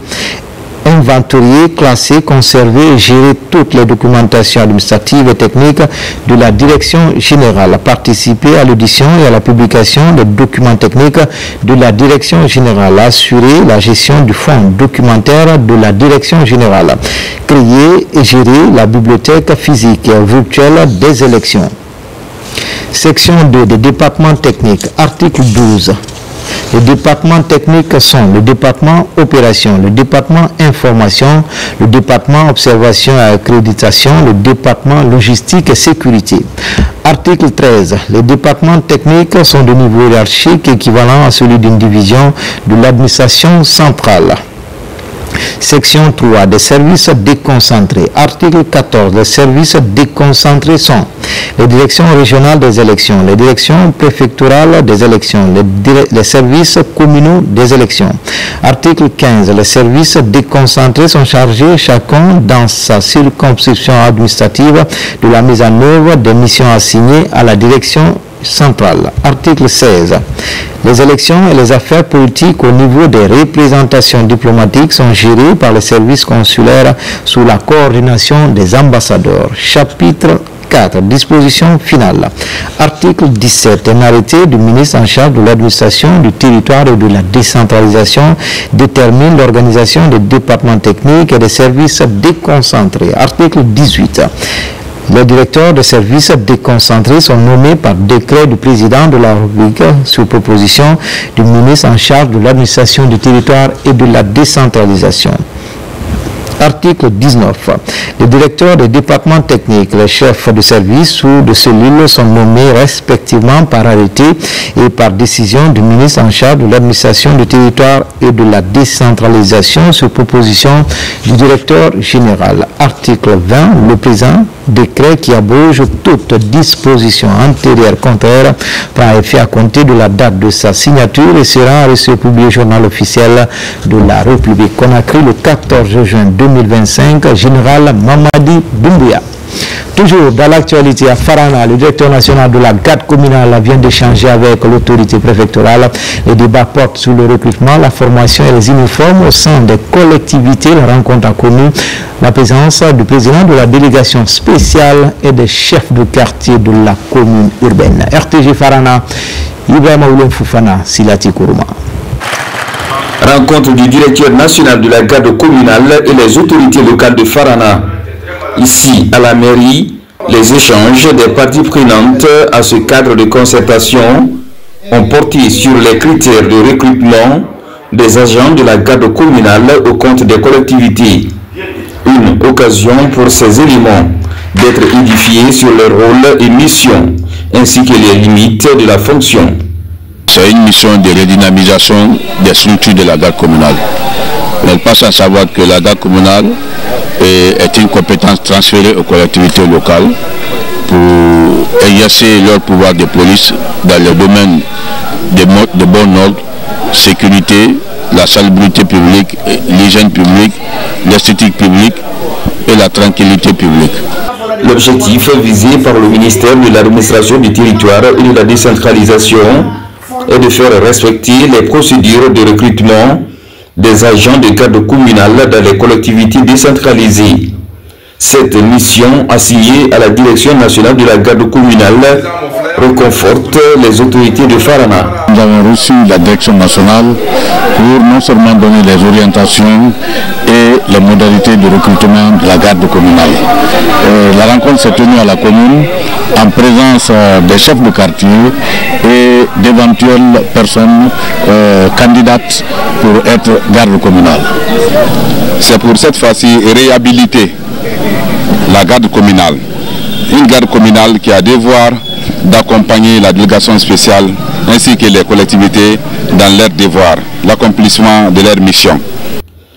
inventorier, classer, conserver et gérer toutes les documentations administratives et techniques de la direction générale, participer à l'édition et à la publication des documents techniques de la direction générale, assurer la gestion du fonds documentaire de la direction générale, créer et gérer la bibliothèque physique et virtuelle des élections. Section 2 des départements techniques. Article 12. Les départements techniques sont le département opération, le département information, le département observation et accréditation, le département logistique et sécurité. Article 13. Les départements techniques sont de niveau hiérarchique équivalent à celui d'une division de l'administration centrale. Section 3. Des services déconcentrés. Article 14. Les services déconcentrés sont les directions régionales des élections, les directions préfectorales des élections, les services communaux des élections. Article 15. Les services déconcentrés sont chargés chacun dans sa circonscription administrative de la mise en œuvre des missions assignées à la direction centrale. Article 16. Les élections et les affaires politiques au niveau des représentations diplomatiques sont gérées par les services consulaires sous la coordination des ambassadeurs. Chapitre 4. Disposition finale. Article 17. Un arrêté du ministre en charge de l'administration du territoire et de la décentralisation détermine l'organisation des départements techniques et des services déconcentrés. Article 18. Les directeurs de services déconcentrés sont nommés par décret du président de la République sous proposition du ministre en charge de l'administration du territoire et de la décentralisation. Article 19. Les directeurs des départements techniques, les chefs de service ou de cellules sont nommés respectivement par arrêté et par décision du ministre en charge de l'administration du territoire et de la décentralisation sur proposition du directeur général. Article 20. Le présent décret qui abroge toute disposition antérieure contraire prend effet à compter de la date de sa signature et sera reçu publié au journal officiel de la République. Conakry le 14 juin 2025, Général Mamadi Doumbouya. Toujours dans l'actualité à Farana, le directeur national de la garde communale vient d'échanger avec l'autorité préfectorale. Les débats portent sur le recrutement, la formation et les uniformes au sein des collectivités. La rencontre a connu la présence du président de la délégation spéciale et des chefs de quartier de la commune urbaine. RTG Farana, Ibrahima Oulem Foufana, Silati Kourouma. Rencontre du directeur national de la garde communale et les autorités locales de Farana. Ici, à la mairie, les échanges des parties prenantes à ce cadre de concertation ont porté sur les critères de recrutement des agents de la garde communale au compte des collectivités. Une occasion pour ces éléments d'être édifiés sur leur rôle et mission, ainsi que les limites de la fonction. C'est une mission de redynamisation des structures de la garde communale. Elle passe à savoir que la garde communale est une compétence transférée aux collectivités locales pour exercer leur pouvoir de police dans le domaine de bon ordre, sécurité, la salubrité publique, l'hygiène publique, l'esthétique publique et la tranquillité publique. L'objectif visé par le ministère de l'administration du territoire et de la décentralisation est de faire respecter les procédures de recrutement des agents de garde communale dans les collectivités décentralisées. Cette mission assignée à la direction nationale de la garde communale reconforte les autorités de Farana. Nous avons reçu la direction nationale pour non seulement donner les orientations et les modalités de recrutement de la garde communale. La rencontre s'est tenue à la commune en présence des chefs de quartier et d'éventuelles personnes candidates pour être garde communale. C'est pour cette fois-ci réhabiliter la garde communale. Une garde communale qui a devoir d'accompagner la délégation spéciale ainsi que les collectivités dans leur devoir, l'accomplissement de leur mission.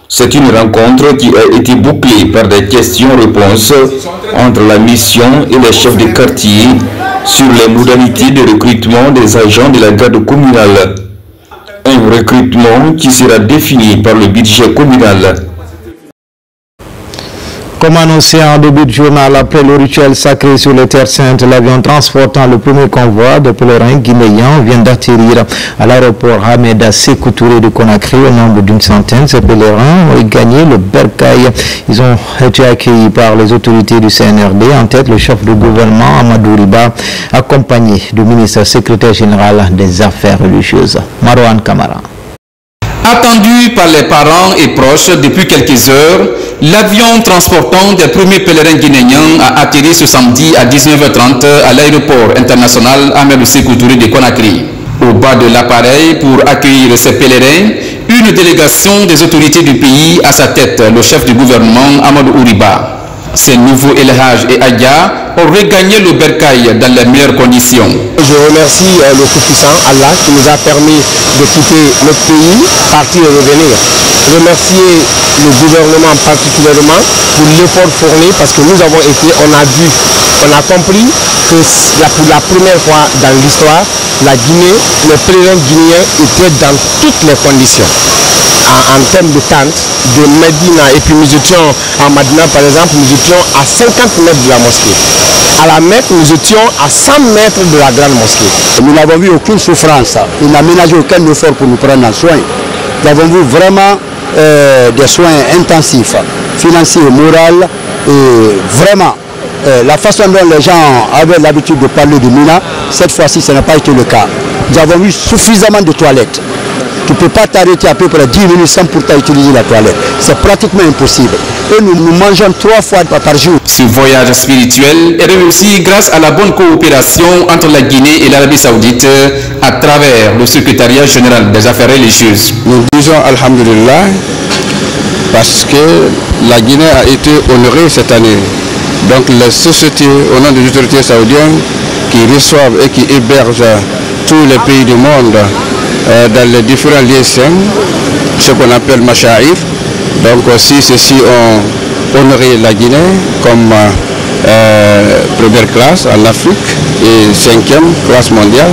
C'est une rencontre qui a été bouclée par des questions-réponses entre la mission et les chefs de quartier sur les modalités de recrutement des agents de la garde communale. Un recrutement qui sera défini par le budget communal. Comme annoncé en début de journal, après le rituel sacré sur les terres saintes, l'avion transportant le premier convoi de pèlerins guinéens vient d'atterrir à l'aéroport Ahmed Sékou Touré de Conakry. Au nombre d'une centaine, ces pèlerins ont gagné le bercail. Ils ont été accueillis par les autorités du CNRD, en tête le chef de gouvernement Amadou Riba, accompagné du ministre secrétaire général des Affaires religieuses, Marouane Kamara. Attendu par les parents et proches depuis quelques heures, l'avion transportant des premiers pèlerins guinéens a atterri ce samedi à 19h30 à l'aéroport international Ahmed Sékou Touré de Conakry. Au bas de l'appareil pour accueillir ces pèlerins, une délégation des autorités du pays à sa tête, le chef du gouvernement Amadou Riba. Ces nouveaux élevages et Adia ont regagné le bercail dans les meilleures conditions. Je remercie le Tout-Puissant Allah qui nous a permis de quitter notre pays, partir et revenir. Remercier le gouvernement particulièrement pour l'effort fourni parce que nous avons été, on a compris que pour la première fois dans l'histoire, la Guinée, le président guinéen était dans toutes les conditions. En termes de tente, de Medina, et puis nous étions en Medina par exemple, nous étions à 50 mètres de la mosquée. À la Mecque, nous étions à 100 mètres de la grande mosquée. Nous n'avons vu aucune souffrance, il n'a ménagé aucun effort pour nous prendre en soin. Nous avons vu vraiment des soins intensifs, financiers, moraux, et vraiment la façon dont les gens avaient l'habitude de parler de Mina, cette fois-ci, ce n'a pas été le cas. Nous avons vu suffisamment de toilettes. Tu ne peux pas t'arrêter à peu près 10 minutes sans pourtant utiliser la toilette. C'est pratiquement impossible. Et nous mangeons 3 fois par jour. Ce voyage spirituel est réussi grâce à la bonne coopération entre la Guinée et l'Arabie Saoudite à travers le secrétariat général des affaires religieuses. Nous disons Alhamdulillah parce que la Guinée a été honorée cette année. Donc les sociétés au nom des autorités saoudiennes qui reçoivent et qui hébergent tous les pays du monde dans les différents lieux saints, ce qu'on appelle Machaïr. Donc aussi ceux-ci ont honoré la Guinée comme première classe en Afrique et 5e classe mondiale.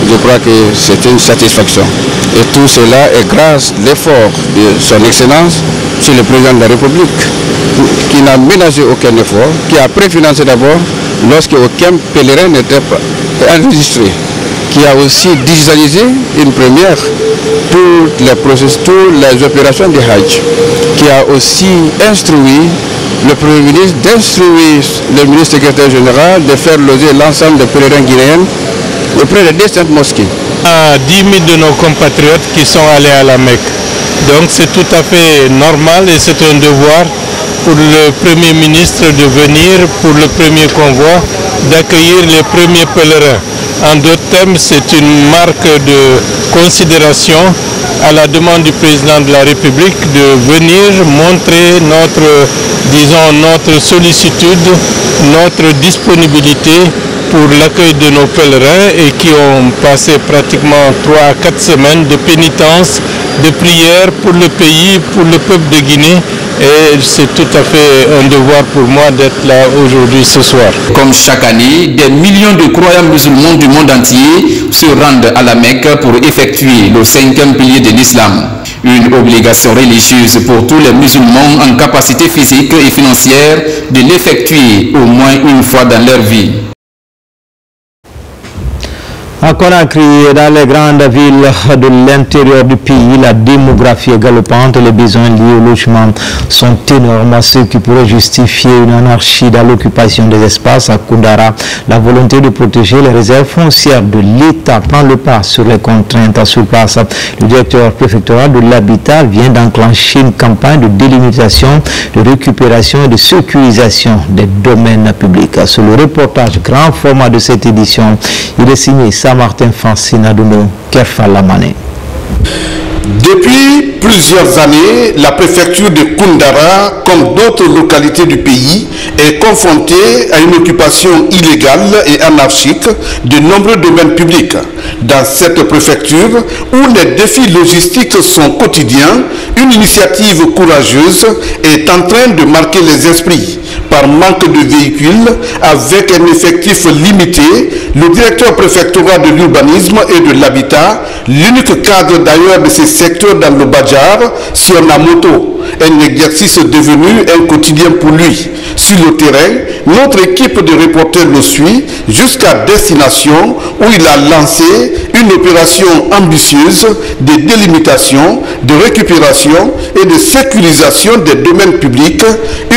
Je crois que c'est une satisfaction. Et tout cela est grâce à l'effort de son Excellence, c'est le président de la République, qui n'a ménagé aucun effort, qui a préfinancé d'abord lorsqu'aucun pèlerin n'était pas enregistré, qui a aussi digitalisé une première toutes les processus, toutes les opérations de Hajj, qui a aussi instruit le Premier ministre d'instruire le ministre secrétaire général de faire loger l'ensemble des pèlerins guinéens auprès des 2 saintes mosquées. 10 000 de nos compatriotes qui sont allés à la Mecque. Donc c'est tout à fait normal et c'est un devoir pour le Premier ministre de venir pour le premier convoi, d'accueillir les premiers pèlerins. En d'autres termes, c'est une marque de considération à la demande du président de la République de venir montrer notre sollicitude, notre disponibilité pour l'accueil de nos pèlerins et qui ont passé pratiquement 3 à 4 semaines de pénitence, de prière pour le pays, pour le peuple de Guinée. Et c'est tout à fait un devoir pour moi d'être là aujourd'hui, ce soir. Comme chaque année, des millions de croyants musulmans du monde entier se rendent à la Mecque pour effectuer le 5e pilier de l'islam. Une obligation religieuse pour tous les musulmans en capacité physique et financière de l'effectuer au moins une fois dans leur vie. À Conakry et dans les grandes villes de l'intérieur du pays, la démographie est galopante et les besoins liés au logement sont énormes, ce qui pourrait justifier une anarchie dans l'occupation des espaces à Koundara. La volonté de protéger les réserves foncières de l'État prend le pas sur les contraintes sur place. Le directeur préfectoral de l'habitat vient d'enclencher une campagne de délimitation, de récupération et de sécurisation des domaines publics. Sur le reportage grand format de cette édition, il est signé Martin Francina Douno, Kerfalamane. Depuis plusieurs années, la préfecture de Koundara, comme d'autres localités du pays, est confrontée à une occupation illégale et anarchique de nombreux domaines publics. Dans cette préfecture, où les défis logistiques sont quotidiens, une initiative courageuse est en train de marquer les esprits. Par manque de véhicules, avec un effectif limité, le directeur préfectoral de l'urbanisme et de l'habitat, l'unique cadre d'ailleurs de ces secteurs dans le Badjar, sur la moto, un exercice devenu un quotidien pour lui. Sur le terrain, notre équipe de reporters le suit jusqu'à destination où il a lancé une opération ambitieuse de délimitation, de récupération et de sécurisation des domaines publics,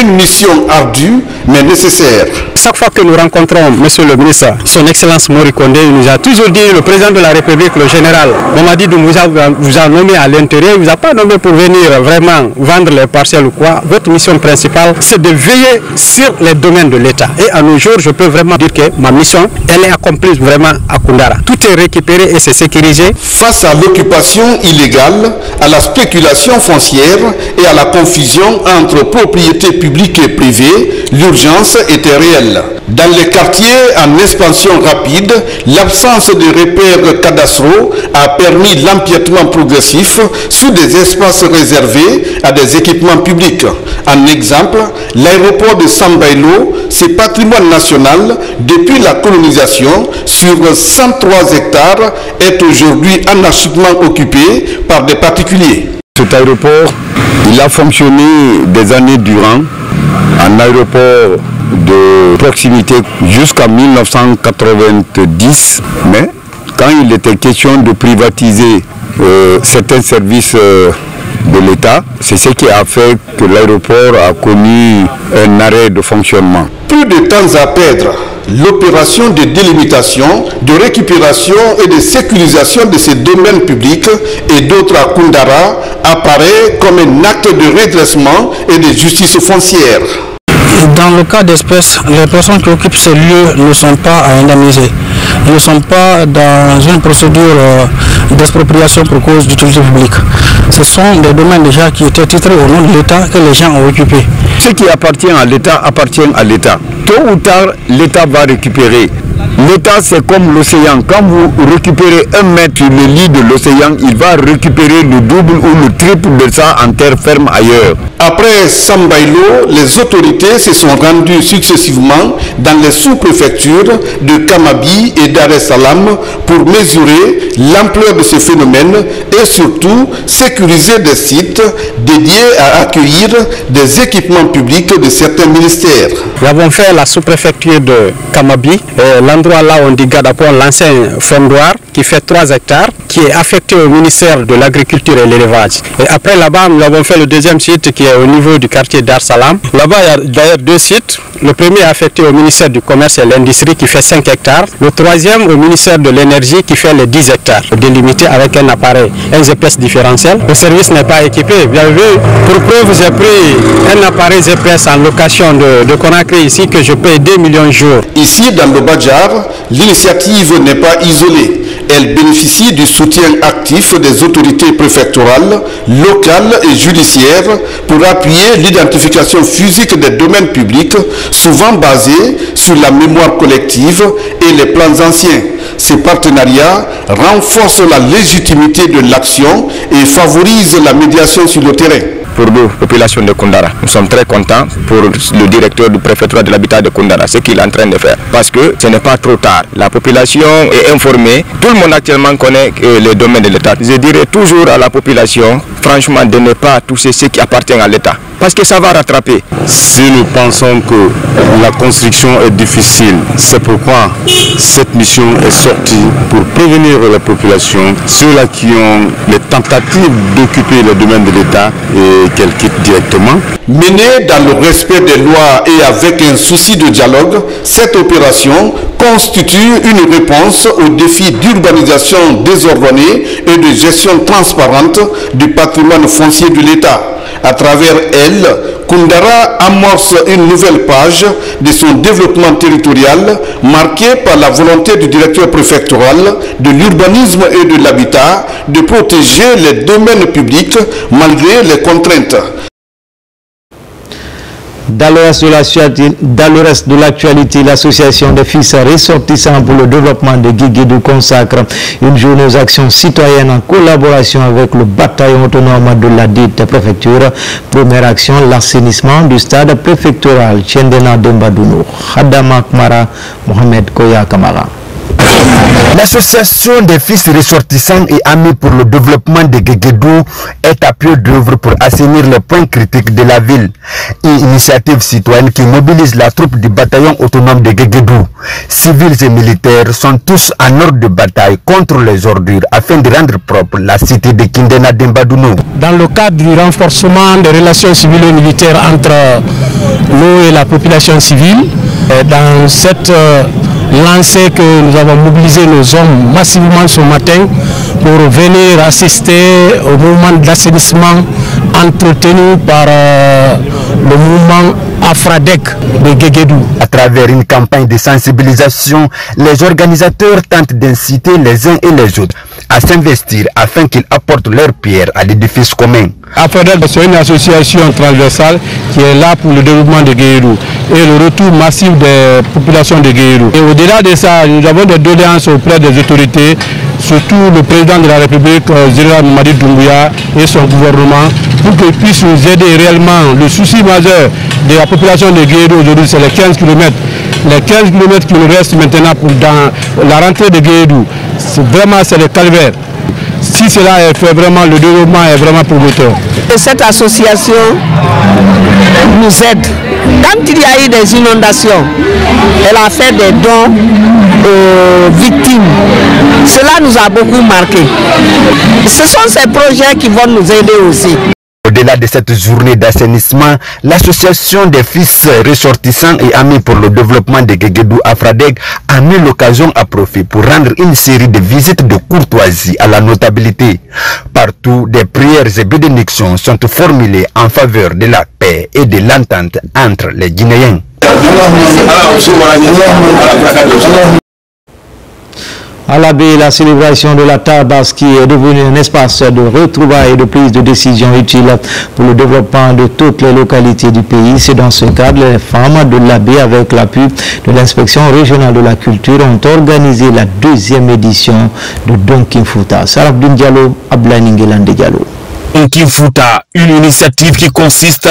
une mission ardue mais nécessaire. Chaque fois que nous rencontrons Monsieur le ministre, son Excellence Mori Kondé, il nous a toujours dit, le président de la République, le général Mamadi Doumbouya vous a nommé à l'intérieur, il ne vous a pas nommé pour venir vraiment vendre les parcelles ou quoi. Votre mission principale, c'est de veiller sur les domaines de l'État. Et à nos jours, je peux vraiment dire que ma mission, elle est accomplie vraiment à Koundara. Tout est récupéré et c'est sécurisé. Face à l'occupation illégale, à la spéculation foncière et à la confusion entre propriété publique et privée, l'urgence était réelle. Dans les quartiers en expansion rapide, l'absence de repères cadastraux a permis l'empiètement progressif sur des espaces réservés à des équipements publics. En exemple, l'aéroport de Sambailo, c'est patrimoine national depuis la colonisation sur 103 hectares, est aujourd'hui anarchiquement occupé par des particuliers. Cet aéroport, il a fonctionné des années durant, un aéroport de proximité jusqu'à 1990, mais quand il était question de privatiser certains services de l'État, c'est ce qui a fait que l'aéroport a connu un arrêt de fonctionnement. Plus de temps à perdre. L'opération de délimitation, de récupération et de sécurisation de ces domaines publics et d'autres à Koundara apparaît comme un acte de redressement et de justice foncière. Dans le cas d'espèce, les personnes qui occupent ces lieux ne sont pas à indemniser. Ils ne sont pas dans une procédure d'expropriation pour cause d'utilité publique. Ce sont des domaines déjà qui étaient titrés au nom de l'État que les gens ont occupés. Ce qui appartient à l'État appartient à l'État. Tôt ou tard, l'État va récupérer. L'État, c'est comme l'océan. Quand vous récupérez 1 mètre sur le lit de l'océan, il va récupérer le double ou le triple de ça en terre ferme ailleurs. Après Sambailo, les autorités se sont rendues successivement dans les sous-préfectures de Kamabi et Dar es Salaam pour mesurer l'ampleur de ce phénomène et surtout sécuriser des sites dédiés à accueillir des équipements publics de certains ministères. Nous avons fait la sous-préfecture de Kamabi, l'endroit là où on dit Gadapon, l'ancien fondoir qui fait 3 hectares, qui est affecté au ministère de l'Agriculture et l'Élevage. Et après là-bas, nous avons fait le deuxième site qui est au niveau du quartier Dar Salam. Là-bas, il y a d'ailleurs 2 sites. Le premier est affecté au ministère du Commerce et l'Industrie qui fait 5 hectares. Le troisième au ministère de l'Énergie qui fait les 10 hectares, délimité avec un appareil, un GPS différentiel. Le service n'est pas équipé. Vous avez vu, pour preuve, j'ai pris un appareil GPS en location de Conakry ici que je paye 2 millions de jours. Ici, dans le Badjar, l'initiative n'est pas isolée. Elle bénéficie du soutien actif des autorités préfectorales, locales et judiciaires pour appuyer l'identification physique des domaines publics, souvent basés sur la mémoire collective et les plans anciens. Ces partenariats renforcent la légitimité de l'action et favorisent la médiation sur le terrain. Pour nous, population de Koundara, nous sommes très contents pour le directeur du préfectorat de l'habitat de Koundara, ce qu'il est en train de faire. Parce que ce n'est pas trop tard. La population est informée. Tout le monde actuellement connaît les domaines de l'État. Je dirais toujours à la population, franchement, de ne pas toucher ce qui appartient à l'État. Parce que ça va rattraper. Si nous pensons que la construction est difficile, c'est pourquoi cette mission est sortie pour prévenir la population, ceux-là qui ont les tentatives d'occuper le domaine de l'État et qu'elle quitte directement. Menée dans le respect des lois et avec un souci de dialogue, cette opération constitue une réponse aux défis d'urbanisation désordonnée et de gestion transparente du patrimoine foncier de l'État. À travers elle, Koundara amorce une nouvelle page de son développement territorial marquée par la volonté du directeur préfectoral de l'urbanisme et de l'habitat de protéger les domaines publics malgré les contraintes. Dans le reste de l'actualité, l'association des fils ressortissants pour le développement de Guéguédou consacre une journée aux actions citoyennes en collaboration avec le bataillon autonome de la dite préfecture. Première action, l'assainissement du stade préfectoral Tchendena Dembadounou. Hadama Kmara, Mohamed Koya Kamara. L'association des fils ressortissants et amis pour le développement de Guéguédou est à pied d'œuvre pour assainir les points critiques de la ville. Une initiative citoyenne qui mobilise la troupe du bataillon autonome de Guéguédou. Civils et militaires sont tous en ordre de bataille contre les ordures afin de rendre propre la cité de Tchendena Dembadounou. Dans le cadre du renforcement des relations civiles et militaires entre nous et la population civile, dans cette lancée que nous avons mobilisé nos hommes massivement ce matin pour venir assister au mouvement d'assainissement entretenu par le mouvement Afradec de Guéguédou. À travers une campagne de sensibilisation, les organisateurs tentent d'inciter les uns et les autres à s'investir afin qu'ils apportent leur pierre à l'édifice commun. Afradec, c'est une association transversale qui est là pour le développement de Guéguédou et le retour massif des populations de Guéguédou. Et au-delà de ça, nous avons des doléances auprès des autorités, surtout le président de la République, général Mamadi Doumbouya et son gouvernement, pour qu'ils puissent nous aider réellement. Le souci majeur de la population de Guéguédou aujourd'hui, c'est les 15 km. Les 15 km qui nous restent maintenant dans la rentrée de Guéguédou, c'est le calvaire. Si cela est fait, vraiment, le développement est vraiment promoteur. Et cette association nous aide. Quand il y a eu des inondations, elle a fait des dons aux victimes. Cela nous a beaucoup marqué. Ce sont ces projets qui vont nous aider aussi. Au-delà de cette journée d'assainissement, l'association des fils ressortissants et amis pour le développement de Guéguédou Afradec a mis l'occasion à profit pour rendre une série de visites de courtoisie à la notabilité. Partout, des prières et bénédictions sont formulées en faveur de la paix et de l'entente entre les Guinéens. À la baie, la célébration de la Tabaski est devenue un espace de retrouvailles et de prise de décision utile pour le développement de toutes les localités du pays. C'est dans ce cadre que les femmes de la baie, avec l'appui de l'inspection régionale de la culture, ont organisé la 2e édition de Donkinfuta. Sarabdin Diallo, Ablaningélande Diallo. Donkinfuta, une initiative qui consiste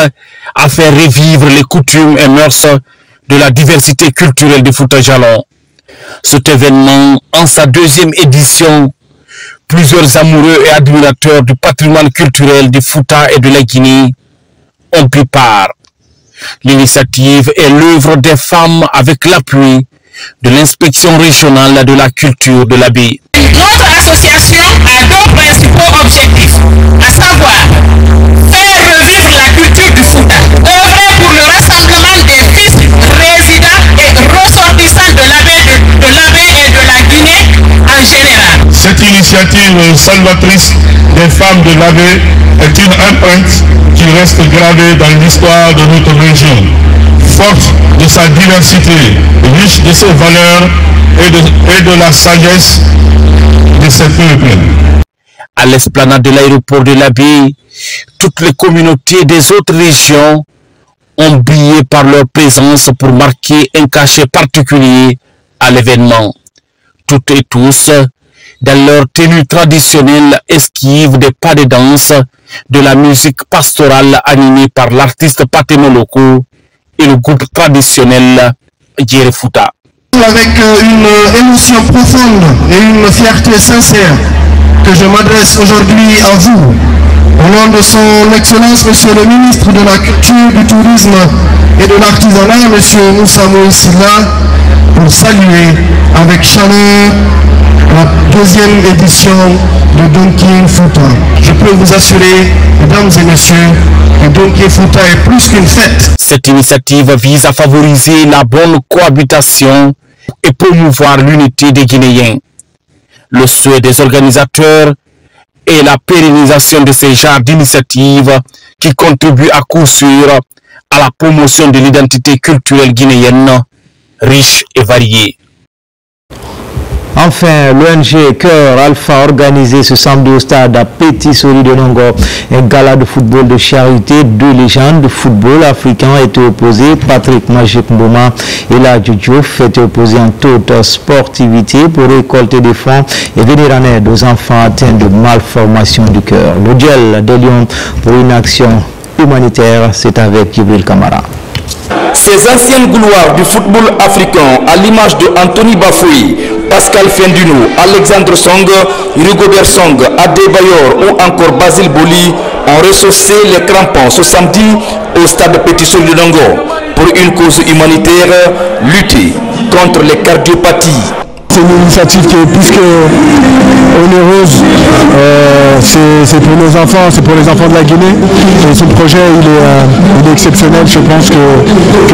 à faire revivre les coutumes et mœurs de la diversité culturelle de Fouta Djallon. Cet événement, en sa 2e édition, plusieurs amoureux et admirateurs du patrimoine culturel de Fouta et de la Guinée ont pris part. L'initiative est l'œuvre des femmes avec l'appui de l'inspection régionale de la culture de la baie. Notre association a 2 principaux objectifs, à savoir faire revivre la culture du Fouta, œuvrer pour le rassemblement des fils résidents et ressortissants de la baie et de la Guinée en général. Cette initiative salvatrice des femmes de la baie est une empreinte qui reste gravée dans l'histoire de notre région, forte de sa diversité, riche de ses valeurs et de la sagesse de ses peuples. À l'esplanade de l'aéroport de la baie, toutes les communautés des autres régions ont brillé par leur présence pour marquer un cachet particulier à l'événement. Toutes et tous, dans leur tenue traditionnelle, esquive des pas de danse, de la musique pastorale animée par l'artiste Patemoloko et le groupe traditionnel Djerefuta. Avec une émotion profonde et une fierté sincère que je m'adresse aujourd'hui à vous, au nom de son Excellence, Monsieur le Ministre de la Culture, du Tourisme et de l'Artisanat, Monsieur Moussa Moïsila, pour saluer avec chaleur la 2e édition de Donkinfuta. Je peux vous assurer, mesdames et messieurs, que Donkinfuta est plus qu'une fête. Cette initiative vise à favoriser la bonne cohabitation et promouvoir l'unité des Guinéens. Le souhait des organisateurs est la pérennisation de ces genres d'initiatives qui contribuent à coup sûr à la promotion de l'identité culturelle guinéenne riche et variée. Enfin, l'ONG Cœur Alpha a organisé ce samedi au stade à Petit Sori de Nongo un gala de football de charité. 2 légendes de football africain étaient opposés. Patrick Magic Mboma et la Diouf étaient opposés en toute sportivité pour récolter des fonds et venir en aide aux enfants atteints de malformation du cœur. Le duel des Lions pour une action humanitaire, c'est avec Djibril Kamara. Ces anciennes gloires du football africain, à l'image de Anthony Bafoué, Pascal Fendino, Alexandre Song, Rigobert Song, Adebayor ou encore Basile Boli, ont ressaucé les crampons ce samedi au stade Petit Sori de Nongo pour une cause humanitaire, lutter contre les cardiopathies. C'est une initiative qui est plus que onéreuse, c'est pour nos enfants, c'est pour les enfants de la Guinée. Et ce projet il est exceptionnel. Je pense que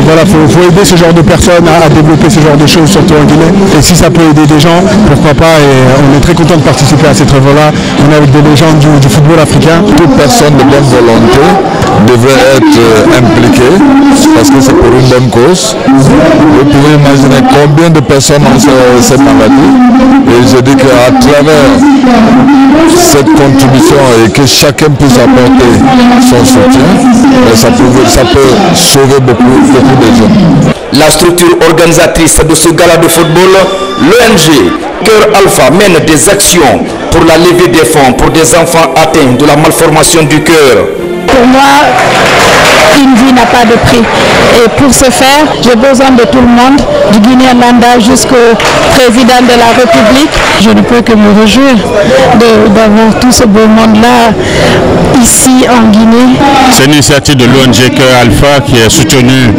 voilà, faut aider ce genre de personnes à développer ce genre de choses, surtout en Guinée. Et si ça peut aider des gens, pourquoi pas. Et on est très content de participer à cette œuvre-là. On est avec des légendes du football africain. Toute personne de bonne volonté devraient être impliqués parce que c'est pour une bonne cause. Vous pouvez imaginer combien de personnes ont cette maladie. Et je dis qu'à travers cette contribution et que chacun puisse apporter son soutien, ça peut sauver beaucoup de jeunes. La structure organisatrice de ce gala de football, l'ONG Cœur Alpha, mène des actions pour la levée des fonds pour des enfants atteints de la malformation du cœur. Pour moi, une vie n'a pas de prix. Et pour ce faire, j'ai besoin de tout le monde, du Guinée-Landa jusqu'au président de la République. Je ne peux que me réjouir d'avoir tout ce beau monde-là ici en Guinée. C'est une initiative de l'ONG Cœur Alpha qui est soutenue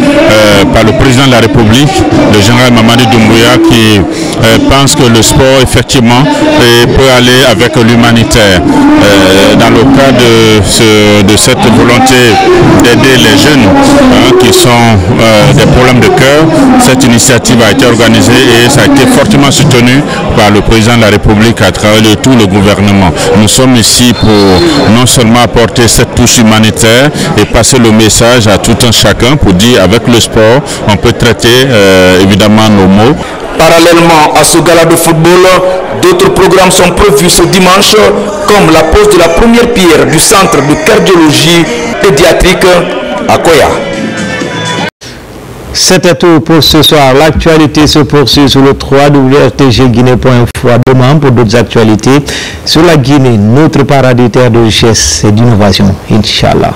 par le président de la République, le général Mamadi Doumbouya, qui pense que le sport effectivement peut aller avec l'humanitaire. Dans le cadre de cette volonté d'aider les jeunes qui sont des problèmes de cœur, cette initiative a été organisée et ça a été fortement soutenu par le président de la République à travers tout le gouvernement. Nous sommes ici pour non seulement apporter cette touche humanitaire et passer le message à tout un chacun pour dire avec le sport on peut traiter évidemment nos maux. Parallèlement à ce gala de football, d'autres programmes sont prévus ce dimanche, comme la pose de la première pierre du centre de cardiologie pédiatrique à Koya. C'était tout pour ce soir. L'actualité se poursuit sur le www.rtgguinée.info demain pour d'autres actualités sur la Guinée, notre paradis terre de richesse et d'innovation. Inch'Allah.